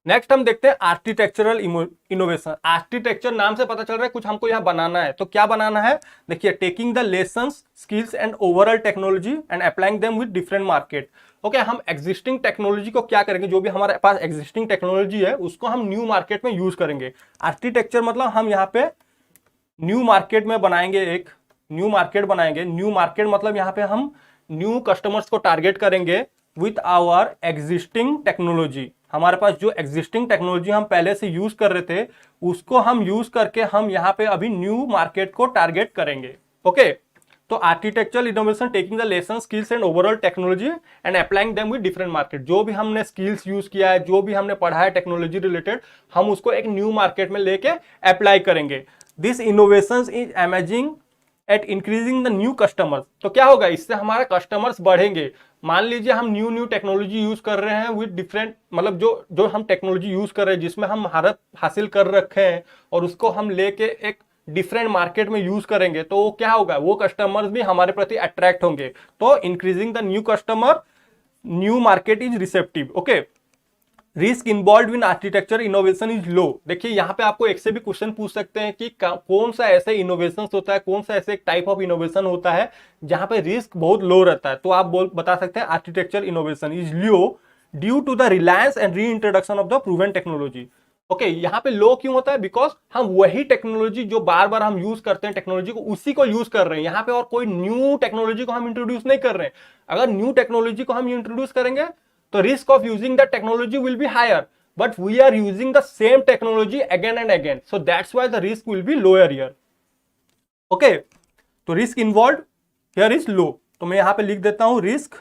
नेक्स्ट हम देखते हैं आर्किटेक्चरल इनोवेशन। आर्किटेक्चर नाम से पता चल रहा है कुछ हमको यहाँ बनाना है, तो क्या बनाना है, देखिए, taking the lessons, skills and overall technology and applying them with different market. Okay, हम एग्जिस्टिंग टेक्नोलॉजी को क्या करेंगे, जो भी हमारे पास एग्जिस्टिंग टेक्नोलॉजी है उसको हम न्यू मार्केट में यूज करेंगे। आर्किटेक्चर मतलब हम यहाँ पे न्यू मार्केट में बनाएंगे, एक न्यू मार्केट बनाएंगे। न्यू मार्केट मतलब यहाँ पे हम न्यू कस्टमर्स को टारगेट करेंगे विथ आवर एग्जिस्टिंग टेक्नोलॉजी। हमारे पास जो एग्जिस्टिंग टेक्नोलॉजी हम पहले से यूज कर रहे थे उसको हम यूज करके हम यहाँ पे अभी न्यू मार्केट को टारगेट करेंगे। ओके, तो architectural innovation taking the lesson, skills and overall technology and applying them with different market. जो भी हमने स्किल्स यूज किया है, जो भी हमने पढ़ा है टेक्नोलॉजी रिलेटेड, हम उसको एक न्यू मार्केट में लेके अप्लाई करेंगे। This innovation is amazing eight increasing the new customers. तो क्या होगा, इससे हमारे कस्टमर्स बढ़ेंगे। मान लीजिए हम न्यू टेक्नोलॉजी यूज कर रहे हैं विद डिफरेंट, मतलब जो हम टेक्नोलॉजी यूज कर रहे हैं जिसमें हम महारत हासिल कर रखे हैं और उसको हम लेके एक डिफरेंट मार्केट में यूज करेंगे, तो वो क्या होगा, वो कस्टमर्स भी हमारे प्रति अट्रैक्ट होंगे। तो increasing the new customer, new market is receptive. Okay, risk involve in architecture innovation is लो। देखिए, यहाँ पे आपको एक से भी क्वेश्चन पूछ सकते हैं कि कौन सा ऐसे इनोवेशन होता है, कौन सा ऐसे टाइप ऑफ इनोवेशन होता है जहां पे रिस्क बहुत लो रहता है। तो आप बता सकते हैं architecture innovation is low due to the reliance and reintroduction of the proven technology. Okay, यहाँ पे लो क्यों होता है, बिकॉज हम वही टेक्नोलॉजी जो बार बार हम यूज करते हैं टेक्नोलॉजी को, उसी को यूज कर रहे हैं यहाँ पे, और कोई न्यू टेक्नोलॉजी को हम इंट्रोड्यूस नहीं कर रहे हैं। अगर न्यू टेक्नोलॉजी को हम इंट्रोड्यूस करेंगे तो risk of using the technology will be higher, but we are using the same technology again and again, so that's why the risk will be lower here. Okay, तो risk involved here is low, तो मैं यहां पे लिख देता हूं risk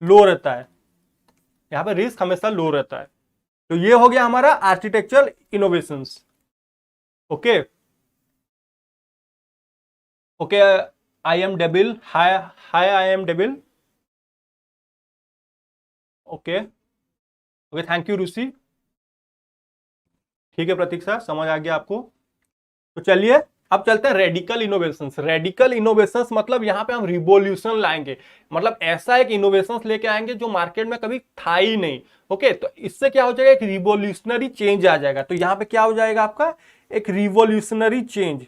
लो रहता है, यहां पे risk हमेशा लो रहता है। तो ये हो गया हमारा architectural innovations. Okay okay, I am डेबिल, हाय हाय, आई एम डेबिल। Okay okay, thank you Ruchi. ठीक है प्रतीक्षा, समझ आ गया आपको। तो चलिए अब चलते हैं रेडिकल इनोवेशंस। रेडिकल इनोवेशंस मतलब यहाँ पे हम रिवॉल्यूशन लाएंगे, मतलब ऐसा एक इनोवेशंस लेके आएंगे जो मार्केट में कभी था ही नहीं। ओके, तो इससे क्या हो जाएगा, एक रिवॉल्यूशनरी चेंज आ जाएगा। तो यहाँ पे क्या हो जाएगा आपका, एक रिवॉल्यूशनरी चेंज।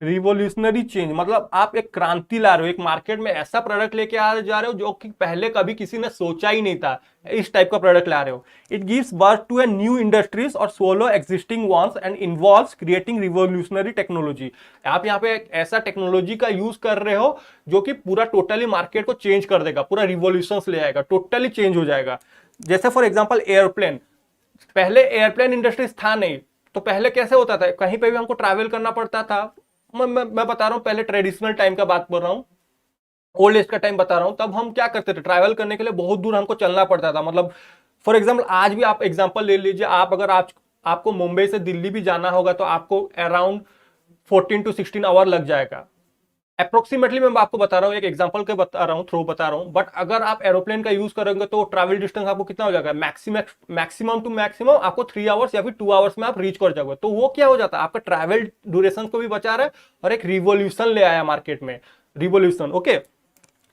रिवोल्यूशनरी चेंज मतलब आप एक क्रांति ला रहे हो, एक मार्केट में ऐसा प्रोडक्ट लेके आ जा रहे हो जो कि पहले कभी किसी ने सोचा ही नहीं था, इस टाइप का प्रोडक्ट ला रहे हो। It gives birth to a new industries or swallow existing ones and involves creating revolutionary technology. आप यहाँ पे एक ऐसा टेक्नोलॉजी का यूज कर रहे हो जो कि पूरा टोटली मार्केट को चेंज कर देगा, पूरा रिवोल्यूशन ले आएगा, टोटली चेंज हो जाएगा। जैसे फॉर एग्जाम्पल एयरप्लेन, पहले एयरप्लेन इंडस्ट्रीज था नहीं, तो पहले कैसे होता था, कहीं पे भी हमको ट्रैवल करना पड़ता था। मैं बता रहा हूँ, पहले ट्रेडिशनल टाइम का बात कर रहा हूँ, ओल्ड एज का टाइम बता रहा हूँ। तब हम क्या करते थे, ट्रैवल करने के लिए बहुत दूर हमको चलना पड़ता था। मतलब फॉर एग्जाम्पल आज भी आप एग्जाम्पल ले लीजिए, आप अगर आपको मुंबई से दिल्ली भी जाना होगा तो आपको अराउंड 14 to 16 आवर लग जाएगा अप्रोक्सीमेटली। मैं आपको बता रहा हूँ, एक एग्जांपल के बता रहा हूँ। बट अगर आप एरोप्लेन का यूज करेंगे तो ट्रैवल डिस्टेंस आपको कितना हो जाएगा, मैक्सिमम टू मैक्सिमम आपको 3 आवर्स या फिर 2 आवर्स में आप रीच कर जाओगे। तो वो क्या हो जाता है, आपका ट्रैवल ड्यूरेशन को भी बचा रहा है और एक रिवोल्यूशन ले आया मार्केट में, revolution. Okay,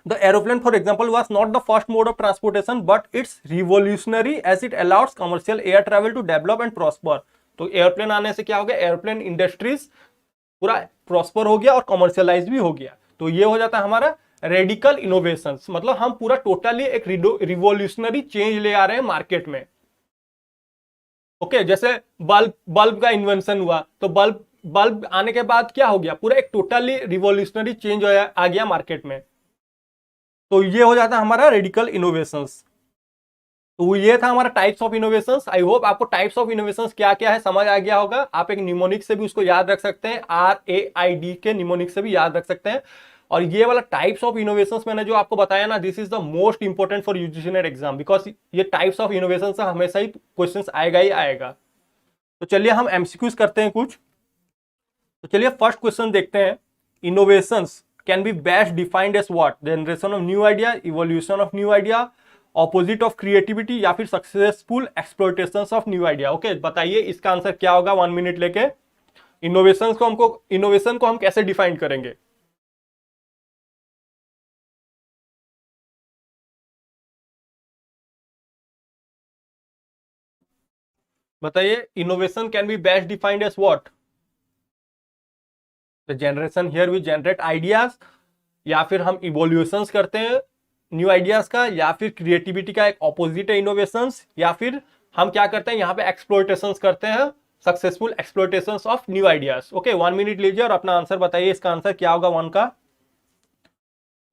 The aeroplane, for example, was not the first mode of transportation, but it's revolutionary as it allows commercial air travel to develop and prosper. तो एयरप्लेन आने से क्या हो गया, एयरप्लेन इंडस्ट्रीज पूरा प्रॉस्पर हो गया और कमर्शियलाइज भी हो गया। तो ये हो जाता है हमारा रेडिकल इनोवेशंस, मतलब हम पूरा टोटली एक रिवोल्यूशनरी चेंज ले आ रहे हैं मार्केट में। ओके, जैसे बल्ब का इन्वेंशन हुआ, तो बल्ब आने के बाद क्या हो गया, पूरा एक टोटली रिवोल्यूशनरी चेंज आ गया मार्केट में। तो ये हो जाता है हमारा रेडिकल इनोवेशंस। तो ये था हमारा types of innovations. I hope आपको टाइप्स ऑफ इनोवेशंस क्या क्या है समझ आ गया होगा। आप एक निमोनिक से भी उसको याद रख सकते हैं, RAID के निमोनिक से भी याद रख सकते हैं। और ये वाला टाइप्स ऑफ इनोवेशंस मैंने जो आपको बताया ना, this is the most important for UGC net exam, because ये टाइप्स ऑफ इनोवेशन से हमेशा ही क्वेश्चन आएगा ही आएगा। तो चलिए हम एमसीक्यूज करते हैं कुछ। तो चलिए फर्स्ट क्वेश्चन देखते हैं, innovations can be best defined as what? Generation of new idea, evolution of new idea, opposite of creativity या फिर successful exploitation of new idea. Okay, बताइए इसका आंसर क्या होगा 1 मिनट लेके। इनोवेशन को हम कैसे डिफाइन करेंगे? बताइए, innovation can be best defined as what? The generation here we generate ideas, या फिर हम इवोल्यूशंस करते हैं न्यू आइडियाज का, या फिर क्रिएटिविटी का एक ऑपोजिट है इनोवेशंस, या फिर हम क्या करते हैं यहाँ पे एक्सप्लोइटेशंस करते हैं, successful exploitations of new ideas. Okay, 1 minute लीजिए और अपना आंसर बताइए। इसका आंसर क्या होगा 1 का?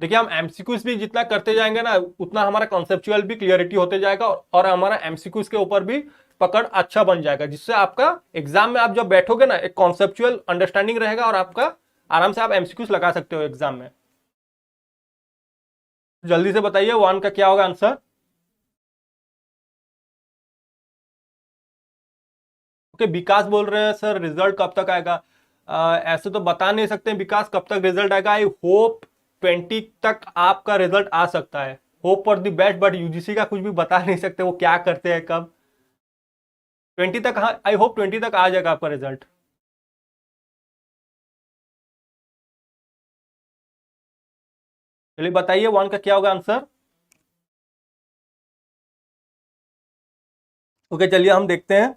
देखिए, हम एमसीक्यूज भी जितना करते जाएंगे ना, उतना हमारा कॉन्सेप्चुअल भी क्लियरिटी होते जाएगा और हमारा एमसीक्यूज के ऊपर भी पकड़ अच्छा बन जाएगा, जिससे आपका एग्जाम में आप जब बैठोगे ना, एक कॉन्सेप्चुअल अंडरस्टैंडिंग रहेगा और आपका आराम से आप एमसीक्यूज लगा सकते हो एग्जाम में। जल्दी से बताइए 1 का क्या होगा आंसर? ओके, विकास बोल रहे हैं सर रिजल्ट कब तक आएगा? ऐसे तो बता नहीं सकते विकास कब तक रिजल्ट आएगा। आई होप 20 तक आपका रिजल्ट आ सकता है। Hope for the best, but UGC का कुछ भी बता नहीं सकते वो क्या करते हैं कब। 20 तक, हाँ आई होप 20 तक आ जाएगा आपका रिजल्ट। चलिए बताइए 1 का क्या होगा आंसर? ओके, चलिए हम देखते हैं।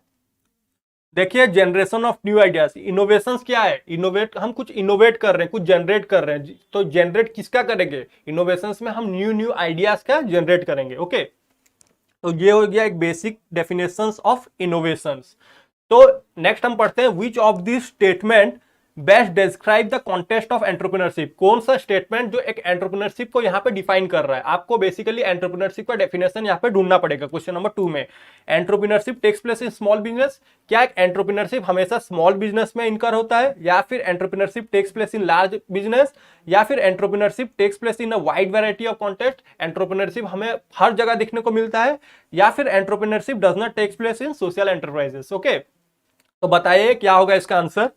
देखिए, generation of new ideas, innovations क्या है? इनोवेट, हम कुछ इनोवेट कर रहे हैं, कुछ जनरेट कर रहे हैं, तो जनरेट किसका करेंगे? इनोवेशंस में हम न्यू न्यू आइडियाज का जनरेट करेंगे। ओके, तो ये हो गया एक बेसिक डेफिनेशन ऑफ इनोवेशंस। तो नेक्स्ट हम पढ़ते हैं, which of this statement best describe the contest of entrepreneurship. कौन सा स्टेटमेंट जो एक एंटरप्रेन्योरशिप को यहाँ पे डिफाइन कर रहा है? आपको बेसिकली एंटरप्रेन्योरशिप का डेफिनेशन यहाँ पे ढूंढना पड़ेगा क्वेश्चन नंबर 2 में। Entrepreneurship takes place in small business, क्या एक एंटरप्रेन्योरशिप हमेशा स्मॉल बिजनेस में इनकर होता है, या फिर entrepreneurship takes place in large business, या फिर entrepreneurship takes place in a wide variety of context? Entrepreneurship हमें हर जगह देखने को मिलता है, या फिर entrepreneurship does not takes place in social enterprises? Okay, तो बताइए क्या होगा इसका आंसर?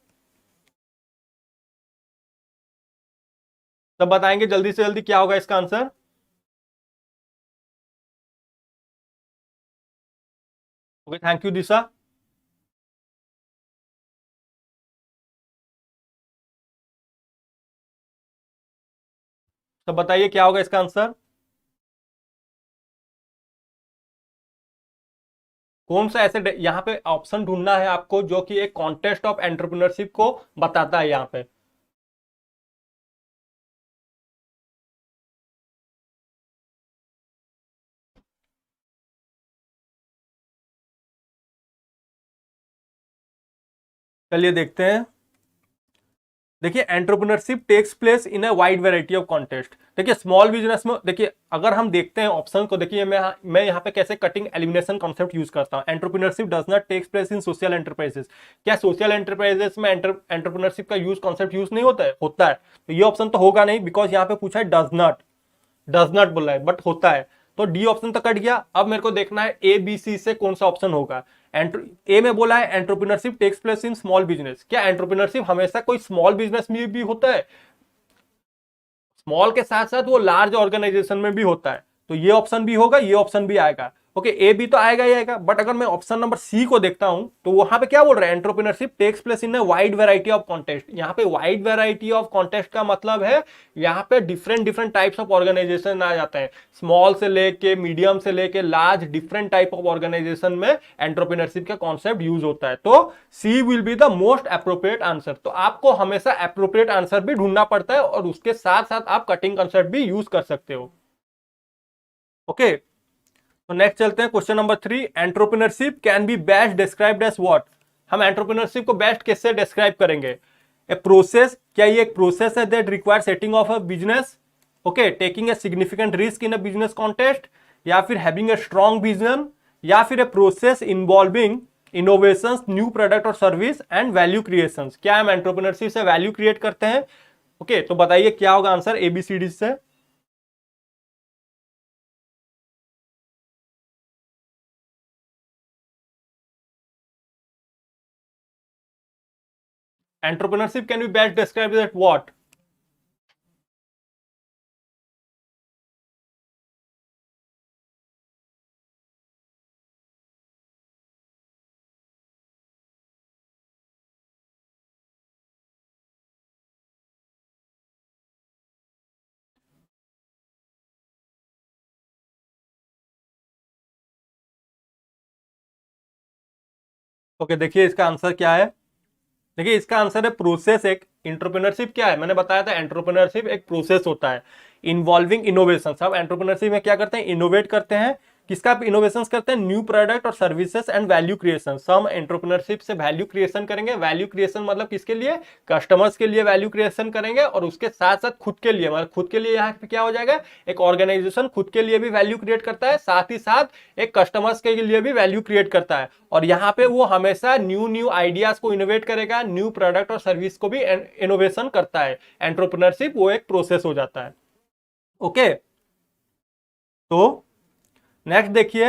तब बताएंगे जल्दी से जल्दी क्या होगा इसका आंसर। ओके, थैंक यू दिशा। तब बताइए क्या होगा इसका आंसर? कौन सा ऐसे यहाँ पे ऑप्शन ढूंढना है आपको जो कि एक कॉन्टेस्ट ऑफ एंटरप्रेन्योरशिप को बताता है यहाँ पे। चलिए देखते हैं। देखिए, entrepreneurship takes place in a wide variety of context. देखिए, स्मॉल बिजनेस में, देखिए अगर हम देखते हैं ऑप्शन को, देखिए मैं यहाँ पे कैसे कटिंग एलिमिनेशन कॉन्सेप्ट यूज करता हूँ। Entrepreneurship does not takes place in social enterprises. क्या सोशल एंटरप्राइजेस में एंटरप्रेन्योरशिप का यूज कॉन्सेप्ट यूज नहीं होता है? होता है। तो ये ऑप्शन तो होगा नहीं, बिकॉज यहाँ पे पूछा है डज नॉट बोला है, बट होता है। तो डी ऑप्शन तो कट गया। अब मेरे को देखना है ए बी सी से कौन सा ऑप्शन होगा। ए में बोला है entrepreneurship takes place in small business. क्या एंटरप्रेन्योरशिप हमेशा कोई स्मॉल बिजनेस में भी होता है? स्मॉल के साथ साथ वो लार्ज ऑर्गेनाइजेशन में भी होता है। तो ये ऑप्शन भी होगा, ये ऑप्शन भी आएगा। ओके, ए बी तो आएगा ही आएगा, बट अगर मैं ऑप्शन नंबर सी को देखता हूं तो वहां पे क्या बोल रहा है? Entrepreneurship takes place in wide variety of context. यहाँ पे वाइड वैरायटी ऑफ कॉन्टेस्ट का मतलब है यहाँ पे different different types of organisation आ जाते हैं। स्मॉल से लेके मीडियम से लेके large, different type of organisation में एंटरप्रेन्योरशिप का कॉन्सेप्ट यूज होता है। तो C will be the most appropriate answer. तो आपको हमेशा अप्रोप्रिएट आंसर भी ढूंढना पड़ता है और उसके साथ साथ आप कटिंग कंसेप्ट भी यूज कर सकते हो। ओके, तो नेक्स्ट चलते हैं question number 3। Entrepreneurship can be best described as what? हम एंटरप्रेन्योरशिप को बेस्ट कैसे डिस्क्राइब करेंगे? ए प्रोसेस, क्या ये एक प्रोसेस है that require setting of a business? Okay, taking a significant risk in a business context, या फिर हैविंग ए स्ट्रॉन्ग विजन, या फिर a process involving innovations, new product और सर्विस एंड वैल्यू क्रिएशंस? क्या हम एंटरप्रेन्योरशिप से value create करते हैं? ओके, तो बताइए क्या होगा आंसर एबीसीडी से। Entrepreneurship can be best described as what? Okay, देखिए इसका आंसर क्या है। देखिए इसका आंसर है प्रोसेस। एक एंटरप्रेन्योरशिप क्या है, मैंने बताया था एंटरप्रेन्योरशिप एक प्रोसेस होता है इन्वॉल्विंग इनोवेशन। सब एंटरप्रेन्योरशिप में क्या करते हैं, इनोवेट करते हैं। किसका इनोवेशन करते हैं, न्यू प्रोडक्ट और सर्विसेज एंड वैल्यू क्रिएशन। सब एंटरप्रेन्योरशिप से वैल्यू क्रिएशन करेंगे। वैल्यू क्रिएशन मतलब किसके लिए, कस्टमर्स के लिए वैल्यू क्रिएशन करेंगे, और उसके साथ साथ खुद के लिए, मतलब खुद के लिए यहाँ पे क्या हो जाएगा, एक ऑर्गेनाइजेशन खुद के लिए भी वैल्यू क्रिएट करता है, साथ ही साथ एक कस्टमर्स के लिए भी वैल्यू क्रिएट करता है। और यहाँ पे वो हमेशा न्यू न्यू आइडियाज को इनोवेट करेगा, न्यू प्रोडक्ट और सर्विस को भी इनोवेशन करता है। एंटरप्रेन्योरशिप वो एक प्रोसेस हो जाता है। ओके, तो नेक्स्ट देखिए,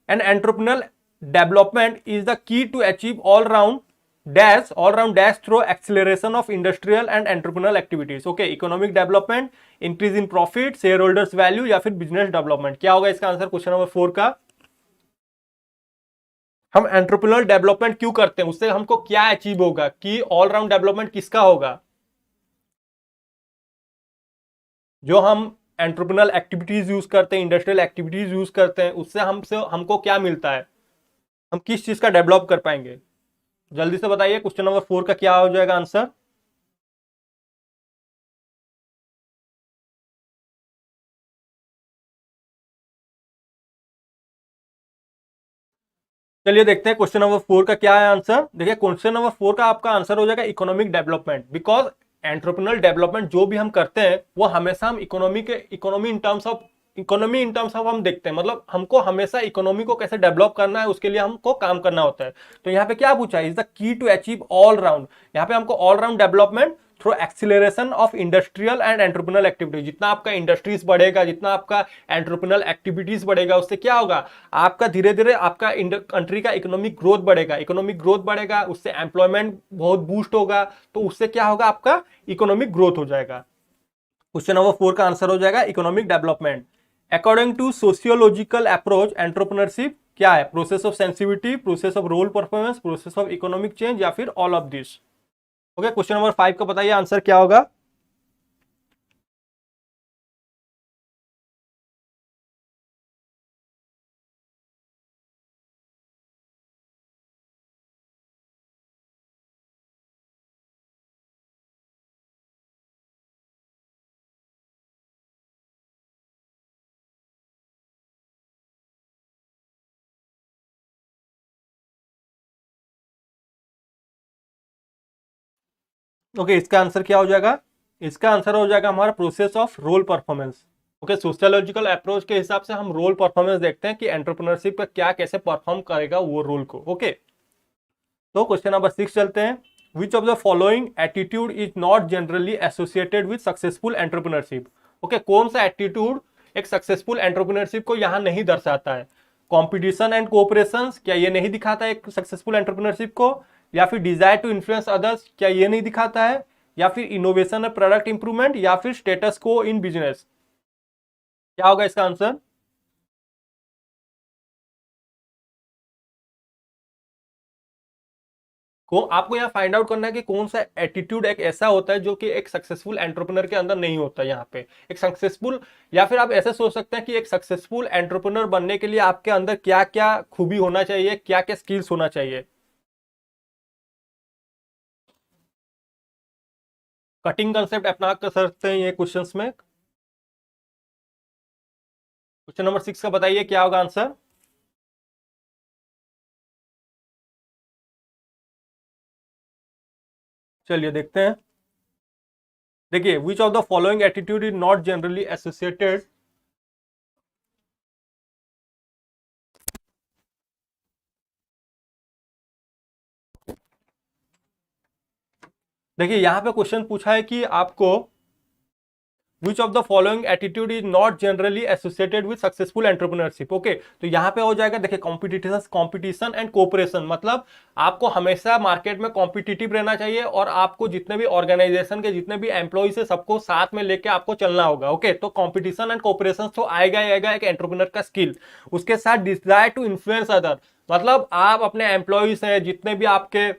an entrepreneurial development is the key to achieve all round dash through acceleration of industrial and entrepreneurial activities. Okay, economic development, increase in profit, share holders value, या फिर business development. क्या होगा इसका answer question number 4 का। हम entrepreneurial development क्यों करते हैं, उससे हमको क्या अचीव होगा, कि ऑल राउंड डेवलपमेंट किसका होगा, जो हम एंटरप्रेन्योरल एक्टिविटीज यूज करते हैं, इंडस्ट्रियल एक्टिविटीज यूज करते हैं, उससे हमको क्या मिलता है, हम किस चीज का डेवलप कर पाएंगे। जल्दी से बताइए क्वेश्चन नंबर 4 का क्या हो जाएगा आंसर। चलिए देखते हैं क्वेश्चन नंबर 4 का क्या है आंसर। देखिए क्वेश्चन नंबर 4 का आपका आंसर हो जाएगा economic development. Because entrepreneurial development जो भी हम करते हैं वो हमेशा हम इकोनॉमी इन टर्म्स ऑफ हम देखते हैं, मतलब हमको हमेशा इकोनॉमी को कैसे डेवलप करना है उसके लिए हमको काम करना होता है। तो यहाँ पे क्या पूछा है, is the key to achieve all round. यहाँ पे हमको all round development through acceleration of industrial and entrepreneurial activities. जितना आपका इंडस्ट्रीज बढ़ेगा, जितना आपका एंटरप्रेन्योरल एक्टिविटीज बढ़ेगा, उससे क्या होगा, आपका धीरे धीरे आपका कंट्री का इकोनॉमिक ग्रोथ बढ़ेगा। इकोनॉमिक ग्रोथ बढ़ेगा, उससे एम्प्लॉयमेंट बहुत बूस्ट होगा, तो उससे क्या होगा, आपका इकोनॉमिक ग्रोथ हो जाएगा। क्वेश्चन नंबर 4 का आंसर हो जाएगा economic development. According to sociological approach, entrepreneurship क्या है, process of sensitivity, process of role performance, process of economic change, या फिर all of this. Okay, question number 5 का बताइए आंसर क्या होगा। ओके, इसका आंसर क्या हो जाएगा, इसका आंसर हो जाएगा हमारा process of role performance. Okay, sociological approach के हिसाब से हम रोल परफॉर्मेंस देखते हैं कि एंटरप्रेन्योरशिप का क्या कैसे परफॉर्म करेगा वो रोल को। ओके, तो क्वेश्चन नंबर 6 चलते हैं। विच of the following attitude is not generally associated with successful entrepreneurship. Okay, कौन सा एटीट्यूड एक सक्सेसफुल एंटरप्रेन्योरशिप को यहां नहीं दर्शाता है। कॉम्पिटिशन एंड कोऑपरेशन, क्या ये नहीं दिखाता है एक सक्सेसफुल एंटरप्रेन्योरशिप को। या फिर डिजायर टू इन्फ्लुएंस अदर्स, क्या ये नहीं दिखाता है। या फिर इनोवेशन और प्रोडक्ट इंप्रूवमेंट, या फिर स्टेटस को इन बिजनेस। क्या होगा इसका आंसर। को आपको यहाँ फाइंड आउट करना है कि कौन सा एटीट्यूड एक ऐसा होता है जो कि एक सक्सेसफुल एंटरप्रेन्योर के अंदर नहीं होता। यहाँ पे एक सक्सेसफुल, या फिर आप ऐसे सोच सकते हैं कि एक सक्सेसफुल एंटरप्रेन्योर बनने के लिए आपके अंदर क्या क्या खूबी होना चाहिए, क्या क्या स्किल्स होना चाहिए। कटिंग कंसेप्ट अपना कर सकते हैं ये क्वेश्चंस में। क्वेश्चन नंबर 6 का बताइए क्या होगा आंसर। चलिए देखते हैं। देखिए, विच of the following attitude is not generally associated. देखिए यहां पे क्वेश्चन पूछा है कि आपको विच of the following attitude is not generally associated with successful entrepreneurship. Okay, तो यहां पे हो जाएगा, देखिए कॉम्पिटिशन एंड कोऑपरेशन, मतलब आपको हमेशा मार्केट में कॉम्पिटिटिव रहना चाहिए, और आपको जितने भी ऑर्गेनाइजेशन के जितने भी एम्प्लॉइज है सबको साथ में लेके आपको चलना होगा। ओके, तो कॉम्पिटिशन एंड कोऑपरेशन तो आएगा ही आएगा एक एंटरप्रेन्योर का स्किल। उसके साथ डिजायर टू इन्फ्लुएंस अदर, मतलब आप अपने एम्प्लॉइज हैं, जितने भी आपके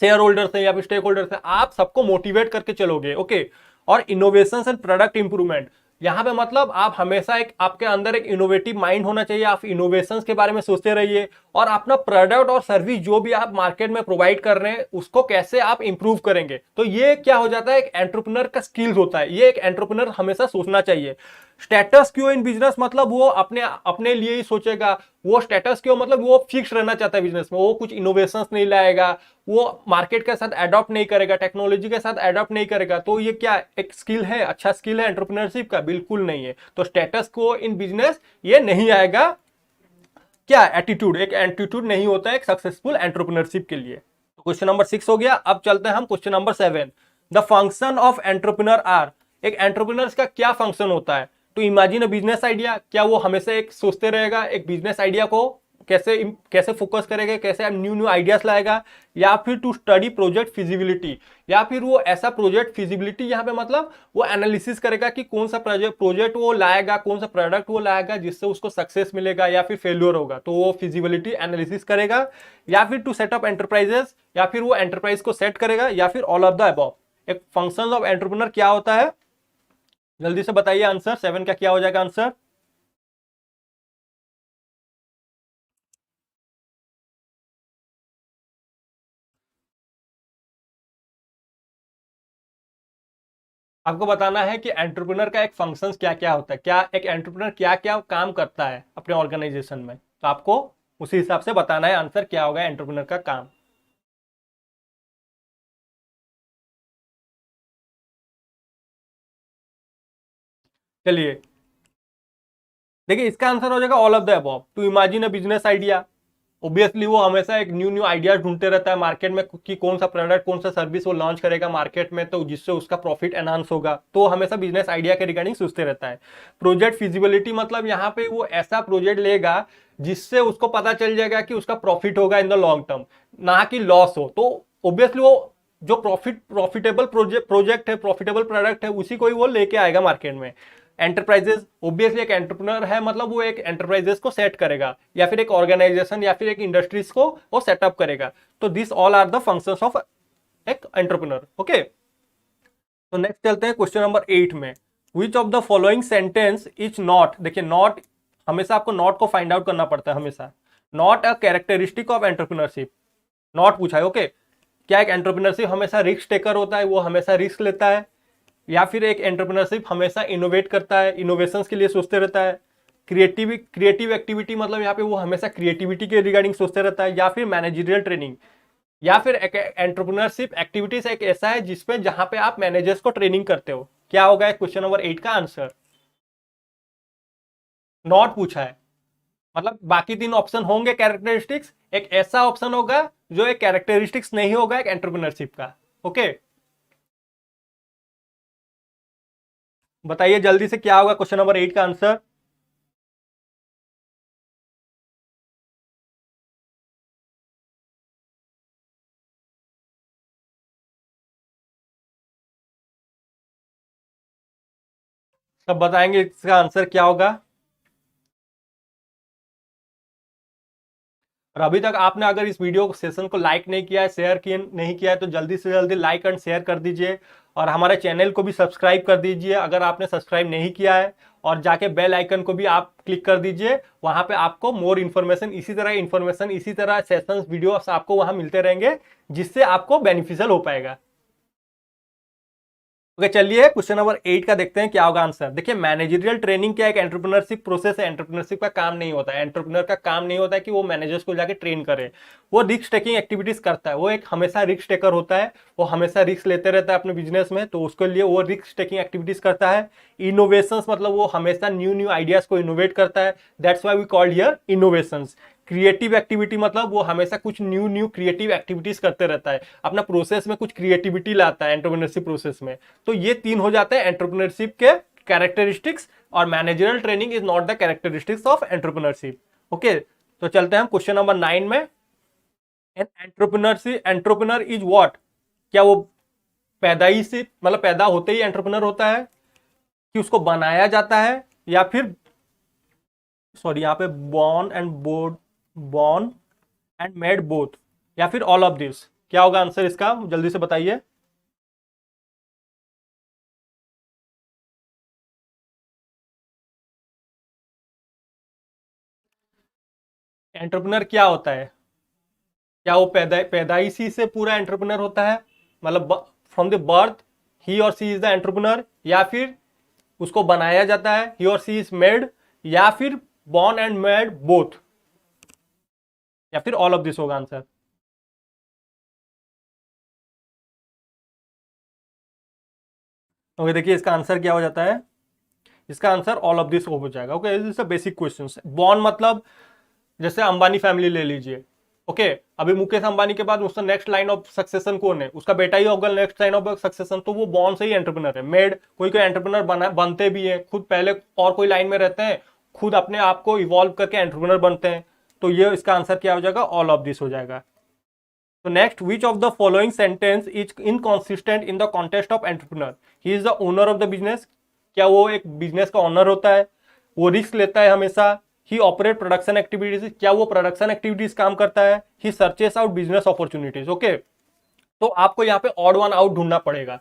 शेयर होल्डर्स हैं या फिर स्टेक होल्डर्स हैं, आप सबको मोटिवेट करके चलोगे। ओके, और इनोवेशन एंड प्रोडक्ट इंप्रूवमेंट, यहां पे मतलब आप हमेशा एक आपके अंदर एक इनोवेटिव माइंड होना चाहिए, आप इनोवेशंस के बारे में सोचते रहिए, और अपना प्रोडक्ट और सर्विस जो भी आप मार्केट में प्रोवाइड कर रहे हैं उसको कैसे आप इंप्रूव करेंगे। तो ये क्या हो जाता है, एक एंटरप्रेन्योर का स्किल्स होता है, ये एक एंटरप्रेन्योर हमेशा सोचना चाहिए। स्टेटस क्यों इन बिजनेस मतलब वो अपने अपने लिए ही सोचेगा, वो स्टेटस क्यों मतलब वो फिक्स रहना चाहता है बिजनेस में, वो कुछ इनोवेशंस नहीं लाएगा, वो मार्केट के साथ अडॉप्ट नहीं करेगा, टेक्नोलॉजी के साथ अडॉप्ट नहीं करेगा। तो ये क्या एक स्किल है, अच्छा स्किल है एंटरप्रेन्योरशिप का? बिल्कुल नहीं है। तो स्टेटस को इन बिजनेस ये नहीं आएगा। क्या एटीट्यूड, एक एटीट्यूड नहीं होता है एक सक्सेसफुल एंटरप्रेन्योरशिप के लिए। तो क्वेश्चन नंबर 6 हो गया। अब चलते हैं हम question number 7। The function of entrepreneur are, एक एंटरप्रेन्योर का क्या फंक्शन होता है? To imagine a business idea, क्या वो हमेशा एक सोचते रहेगा एक बिजनेस आइडिया को कैसे कैसे फोकस करेगा, कैसे न्यू न्यू आइडियाज लाएगा, या फिर टू स्टडी प्रोजेक्ट फिजिबिलिटी, या फिर वो ऐसा प्रोजेक्ट फिजिबिलिटी यहाँ पे मतलब वो एनालिसिस करेगा कि कौन सा प्रोजेक्ट वो लाएगा, कौन सा प्रोडक्ट वो लाएगा जिससे उसको सक्सेस मिलेगा या फिर फेल्योर होगा, तो वो फिजिबिलिटी एनालिसिस करेगा। या फिर टू सेटअप एंटरप्राइजेस, या फिर वो एंटरप्राइज को सेट करेगा, या फिर ऑल ऑफ द अबव। एक फंक्शन ऑफ एंटरप्रेन्योर क्या होता है, जल्दी से बताइए आंसर 7 का क्या हो जाएगा आंसर। आपको बताना है कि एंटरप्रेन्योर का एक फंक्शंस क्या क्या होता है, क्या एक एंटरप्रेन्योर क्या क्या काम करता है अपने ऑर्गेनाइजेशन में। तो आपको उसी हिसाब से बताना है आंसर क्या होगा एंटरप्रेन्योर का काम। चलिए देखिए, इसका आंसर हो जाएगा all of the above. To imagine a business idea, obviously वो हमेशा एक न्यू न्यू आइडियाज ढूंढते रहता है मार्केट में कि कौन सा प्रोडक्ट कौन सा सर्विस वो लॉन्च करेगा मार्केट में, तो जिससे उसका प्रॉफिट एनहांस होगा, तो वो हमेशा बिजनेस आइडिया के रिगार्डिंग सोचते रहता है। प्रोजेक्ट फिजिबिलिटी मतलब यहाँ पे वो ऐसा प्रोजेक्ट लेगा जिससे उसको पता चल जाएगा कि उसका प्रॉफिट होगा इन द लॉन्ग टर्म, ना कि लॉस हो। तो ऑब्वियसली वो जो प्रॉफिटेबल प्रोजेक्ट है, प्रॉफिटेबल प्रोडक्ट है, उसी को ही वो लेके आएगा मार्केट में। एंटरप्राइजेस, ऑब्वियसली एक एंटरप्रेन्योर है मतलब वो एक एंटरप्राइजेस को सेट करेगा, या फिर एक ऑर्गेनाइजेशन या फिर एक इंडस्ट्रीज को वो सेटअप करेगा। तो this all are the functions of एक एंटरप्रेन्योर। ओके, तो नेक्स्ट चलते हैं क्वेश्चन नंबर 8 में। Which of the following sentence is not, देखिए नॉट, हमेशा आपको नॉट को फाइंड आउट करना पड़ता है हमेशा। Not a characteristic of entrepreneurship, not पूछा है। ओके, क्या एक एंटरप्रेन्योरशिप हमेशा रिस्क टेकर होता है, वो हमेशा रिस्क लेता है, या फिर एक एंटरप्रेन्योरशिप हमेशा इनोवेट करता है, इनोवेशंस के लिए सोचते रहता है। क्रिएटिव एक्टिविटी मतलब यहाँ पे वो हमेशा क्रिएटिविटी के रिगार्डिंग सोचते रहता है, या फिर मैनेजरियल ट्रेनिंग, या फिर एंटरप्रेन्योरशिप एक्टिविटीज एक ऐसा है जिसपे जहां पे आप मैनेजर्स को ट्रेनिंग करते हो। क्या होगा क्वेश्चन नंबर 8 का आंसर? नॉट पूछा है, मतलब बाकी तीन ऑप्शन होंगे कैरेक्टरिस्टिक्स, एक ऐसा ऑप्शन होगा जो एक कैरेक्टरिस्टिक्स नहीं होगा एक एंटरप्रेन्योरशिप का। ओके, बताइए जल्दी से क्या होगा क्वेश्चन नंबर 8 का आंसर। सब बताएंगे इसका आंसर क्या होगा। और अभी तक आपने अगर इस वीडियो सेशन को लाइक नहीं किया है, शेयर किए नहीं किया है, तो जल्दी से जल्दी लाइक एंड शेयर कर दीजिए, और हमारे चैनल को भी सब्सक्राइब कर दीजिए अगर आपने सब्सक्राइब नहीं किया है, और जाके बेल आइकन को भी आप क्लिक कर दीजिए। वहां पे आपको मोर इन्फॉर्मेशन, इसी तरह सेशंस वीडियो आपको वहां मिलते रहेंगे, जिससे आपको बेनिफिशियल हो पाएगा। ओके, चलिए क्वेश्चन नंबर 8 का देखते हैं क्या होगा आंसर। देखिए, मैनेजरियल ट्रेनिंग क्या एक एंटरप्रेन्योरशिप प्रोसेस है, एंटरप्रेन्योरशिप का काम नहीं होता है, एंटरप्रेन्योर का काम नहीं होता है कि वो मैनेजर्स को जाके ट्रेन करे। वो रिस्क टेकिंग एक्टिविटीज करता है, वो एक हमेशा रिस्क टेकर होता है, वो हमेशा रिस्क लेते रहता है अपने बिजनेस में, तो उसके लिए वो रिस्क टेकिंग एक्टिविटीज करता है। इनोवेशंस मतलब वो हमेशा न्यू न्यू आइडियाज को इनोवेट करता है, that's why we called here innovations. Creative activity मतलब वो हमेशा कुछ न्यू न्यू क्रिएटिव एक्टिविटीज करते रहता है, अपना प्रोसेस में कुछ क्रिएटिविटी लाता है एंटरप्रेन्योरशिप प्रोसेस में। तो ये तीन हो जाते हैं एंटरप्रेन्योरशिप के कैरेक्टरिस्टिक्स, और managerial training is not the characteristics of entrepreneurship. Okay, तो चलते हैं हम क्वेश्चन नंबर 9 में। N entrepreneurship, entrepreneur is what, क्या वो पैदाई से मतलब पैदा होते ही एंटरप्रेन्योर होता है, कि उसको बनाया जाता है, या फिर सॉरी यहाँ पे बॉर्न एंड मेड बोथ, या फिर ऑल ऑफ दिस। क्या होगा आंसर इसका, जल्दी से बताइए। एंटरप्रेन्योर क्या होता है? क्या वो पैदाइशी से पूरा एंटरप्रेन्योर होता है, मतलब फ्रॉम द बर्थ ही और सी इज द एंटरप्रेन्योर, या फिर उसको बनाया जाता है ही और सी इज मेड, या फिर बॉर्न एंड मेड बोथ, या फिर ऑल ऑफ दिस होगा आंसर? ओके, देखिए इसका आंसर क्या हो जाता है, इसका आंसर ऑल ऑफ दिस हो जाएगा। Okay, this is basic question. Born मतलब जैसे अंबानी फैमिली ले लीजिए। ओके, अभी मुकेश अंबानी के बाद उसका नेक्स्ट लाइन ऑफ सक्सेशन कौन है? उसका बेटा ही होगा नेक्स्ट लाइन ऑफ सक्सेशन, तो वो बॉर्न से ही एंटरप्रेन्योर है। मेड, कोई कोई एंटरप्रेन्योर बनते भी है खुद, पहले और कोई लाइन में रहते हैं, खुद अपने आप को इवॉल्व करके एंटरप्रेन्योर बनते हैं। तो ये इसका आंसर क्या हो जाएगा? ऑल ऑफ दिस हो जाएगा। तो next, which of the following sentence is inconsistent in the context of entrepreneur? He is the owner of the business. क्या वो एक बिजनेस का ओनर होता है? वो रिस्क लेता है हमेशा। ही ऑपरेट प्रोडक्शन एक्टिविटीज, क्या वो प्रोडक्शन एक्टिविटीज काम करता है? ही searches out business opportunities. Okay, तो आपको यहाँ पे ऑड वन आउट ढूंढना पड़ेगा।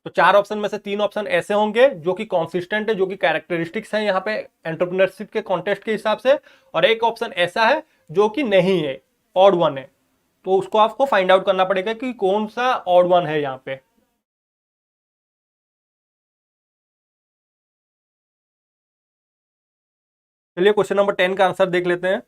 तो 4 ऑप्शन में से 3 ऑप्शन ऐसे होंगे जो कि कॉन्सिस्टेंट है, जो कि कैरेक्टरिस्टिक्स है यहाँ पे एंटरप्रेन्योरशिप के कॉन्टेक्स्ट के हिसाब से, और एक ऑप्शन ऐसा है जो कि नहीं है, ऑड वन है। तो उसको आपको फाइंड आउट करना पड़ेगा कि कौन सा ऑड वन है यहाँ पे। चलिए क्वेश्चन नंबर 10 का आंसर देख लेते हैं।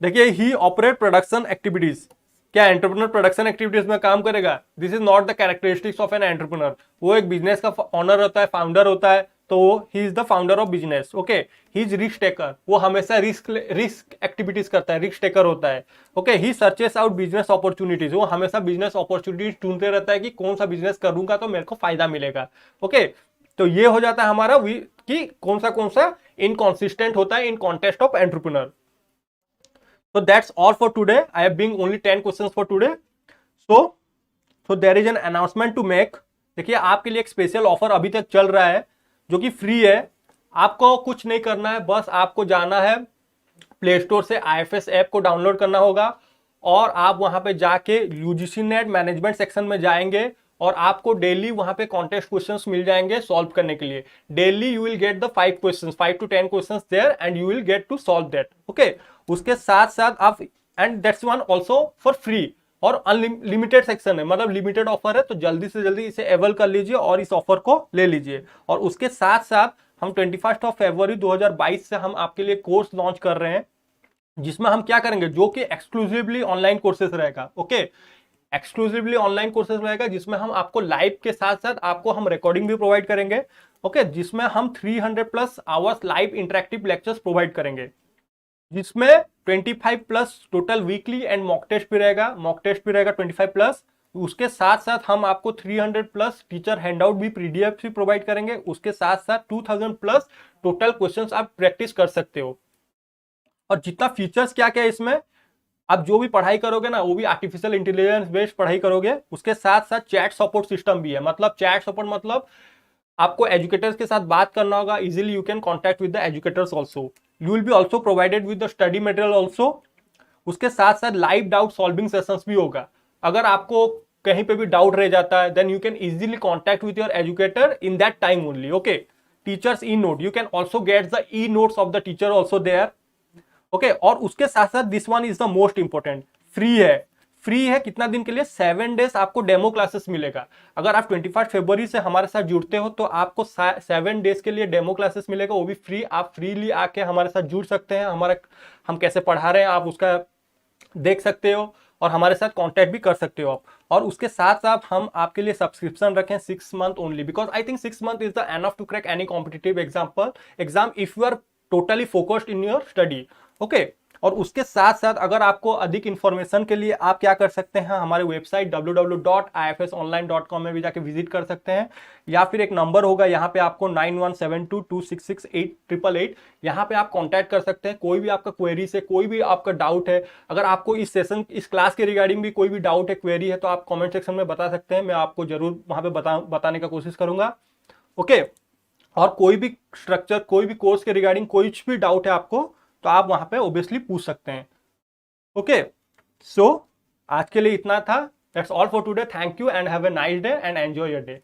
देखिए, ही ऑपरेट प्रोडक्शन एक्टिविटीज, क्या एंटरप्रेन्योर प्रोडक्शन एक्टिविटीज में काम करेगा? This is not the characteristics of an entrepreneur. वो एक बिजनेस का ऑनर होता है, फाउंडर होता है, तो he is the founder of business. Okay, he is risk taker, वो हमेशा रिस्क एक्टिविटीज करता है, रिस्क टेकर होता है। ओके, ही सर्चेस आउट बिजनेस अपॉर्चुनिटीज, वो हमेशा बिजनेस अपॉर्चुनिटीज ढूंढते रहता है कि कौन सा बिजनेस करूंगा तो मेरे को फायदा मिलेगा। ओके, तो ये हो जाता है हमारा कि कौन सा इनकॉन्सिस्टेंट होता है in context of entrepreneur. So that's all for today. I have been only 10 questions for today. So there is an announcement to make. देखिए, आपके लिए एक स्पेशल ऑफर अभी तक चल रहा है जो कि फ्री है। आपको कुछ नहीं करना है, बस आपको जाना है प्ले स्टोर से IFS ऐप को डाउनलोड करना होगा, और आप वहां पे जाके यूजीसी नेट मैनेजमेंट सेक्शन में जाएंगे, और आपको डेली वहां पे कॉन्टेस्ट क्वेश्चंस मिल जाएंगे सॉल्व करने के लिए। Daily you will get the 5 questions, 5 to 10 questions there, and you will get to solve that. Okay, उसके साथ साथ आप, and that's one also for free, और अनलिमिटेड सेक्शन है, मतलब लिमिटेड ऑफर है, तो जल्दी से जल्दी इसे अवेल कर लीजिए और इस ऑफर को ले लीजिए। और उसके साथ साथ हम 21 फरवरी 2022 से हम आपके लिए कोर्स लॉन्च कर रहे हैं, जिसमें हम क्या करेंगे, जो कि एक्सक्लूसिवली ऑनलाइन कोर्सेज रहेगा। ओके, एक्सक्लूसिवली ऑनलाइन कोर्सेज रहेगा, जिसमें हम आपको लाइव के साथ साथ आपको हम रिकॉर्डिंग भी प्रोवाइड करेंगे। ओके, जिसमें हम 300 plus hours live interactive lectures provide करेंगे, जिसमें 25 plus total weekly and mock test भी रहेगा, 25 प्लस। उसके साथ साथ हम आपको 300 प्लस टीचर हैंडआउट भी, पीडीएफ भी प्रोवाइड करेंगे। उसके साथ साथ 2000 प्लस टोटल क्वेश्चंस आप प्रैक्टिस कर सकते हो। और जितना फीचर्स क्या क्या है इसमें, आप जो भी पढ़ाई करोगे ना, वो भी आर्टिफिशियल इंटेलिजेंस बेस्ड पढ़ाई करोगे। उसके साथ साथ चैट सपोर्ट सिस्टम भी है, मतलब चैट सपोर्ट मतलब आपको एजुकेटर्स के साथ बात करना होगा, easily you can contact with the educators also. You will be also provided with the study material also. उसके साथ साथ लाइव डाउट सॉल्विंग सेशंस भी होगा। अगर आपको कहीं पे भी डाउट रह जाता है, then you can easily contact with your educator in that time only. Okay, teachers e note, you can also get the e notes of the teacher also there. Okay, और उसके साथ साथ this one is the most important, free है। Free है कितना दिन के लिए? 7 डेज आपको डेमो क्लासेस मिलेगा। अगर आप 21 फरवरी से हमारे साथ जुड़ते हो तो आपको 7 डेज के लिए डेमो क्लासेस मिलेगा, वो भी फ्री। आप फ्रीली आके हमारे साथ जुड़ सकते हैं, हम कैसे पढ़ा रहे हैं आप उसका देख सकते हो, और हमारे साथ कांटेक्ट भी कर सकते हो आप। और उसके साथ साथ हम आपके लिए सब्सक्रिप्शन रखें 6 month only, because I think 6 month is the enough to crack any competitive exam if you are totally focused in your study. Okay, और उसके साथ साथ अगर आपको अधिक इंफॉर्मेशन के लिए आप क्या कर सकते हैं, हमारे वेबसाइट www.ifsonline.com में भी जाके विजिट कर सकते हैं, या फिर एक नंबर होगा यहाँ पे आपको 9172266888, यहाँ पे आप कांटेक्ट कर सकते हैं। कोई भी आपका क्वेरी से, कोई भी आपका डाउट है, अगर आपको इस सेशन, इस क्लास के रिगार्डिंग भी कोई भी डाउट है, क्वेरी है, तो आप कॉमेंट सेक्शन में बता सकते हैं, मैं आपको जरूर वहां पे बताने का कोशिश करूंगा। ओके, और कोई भी स्ट्रक्चर, कोई भी कोर्स के रिगार्डिंग कुछ भी डाउट है आपको, तो आप वहां पे ऑब्वियसली पूछ सकते हैं। ओके, सो आज के लिए इतना था। That's all for today. Thank you and have a nice day and enjoy your day.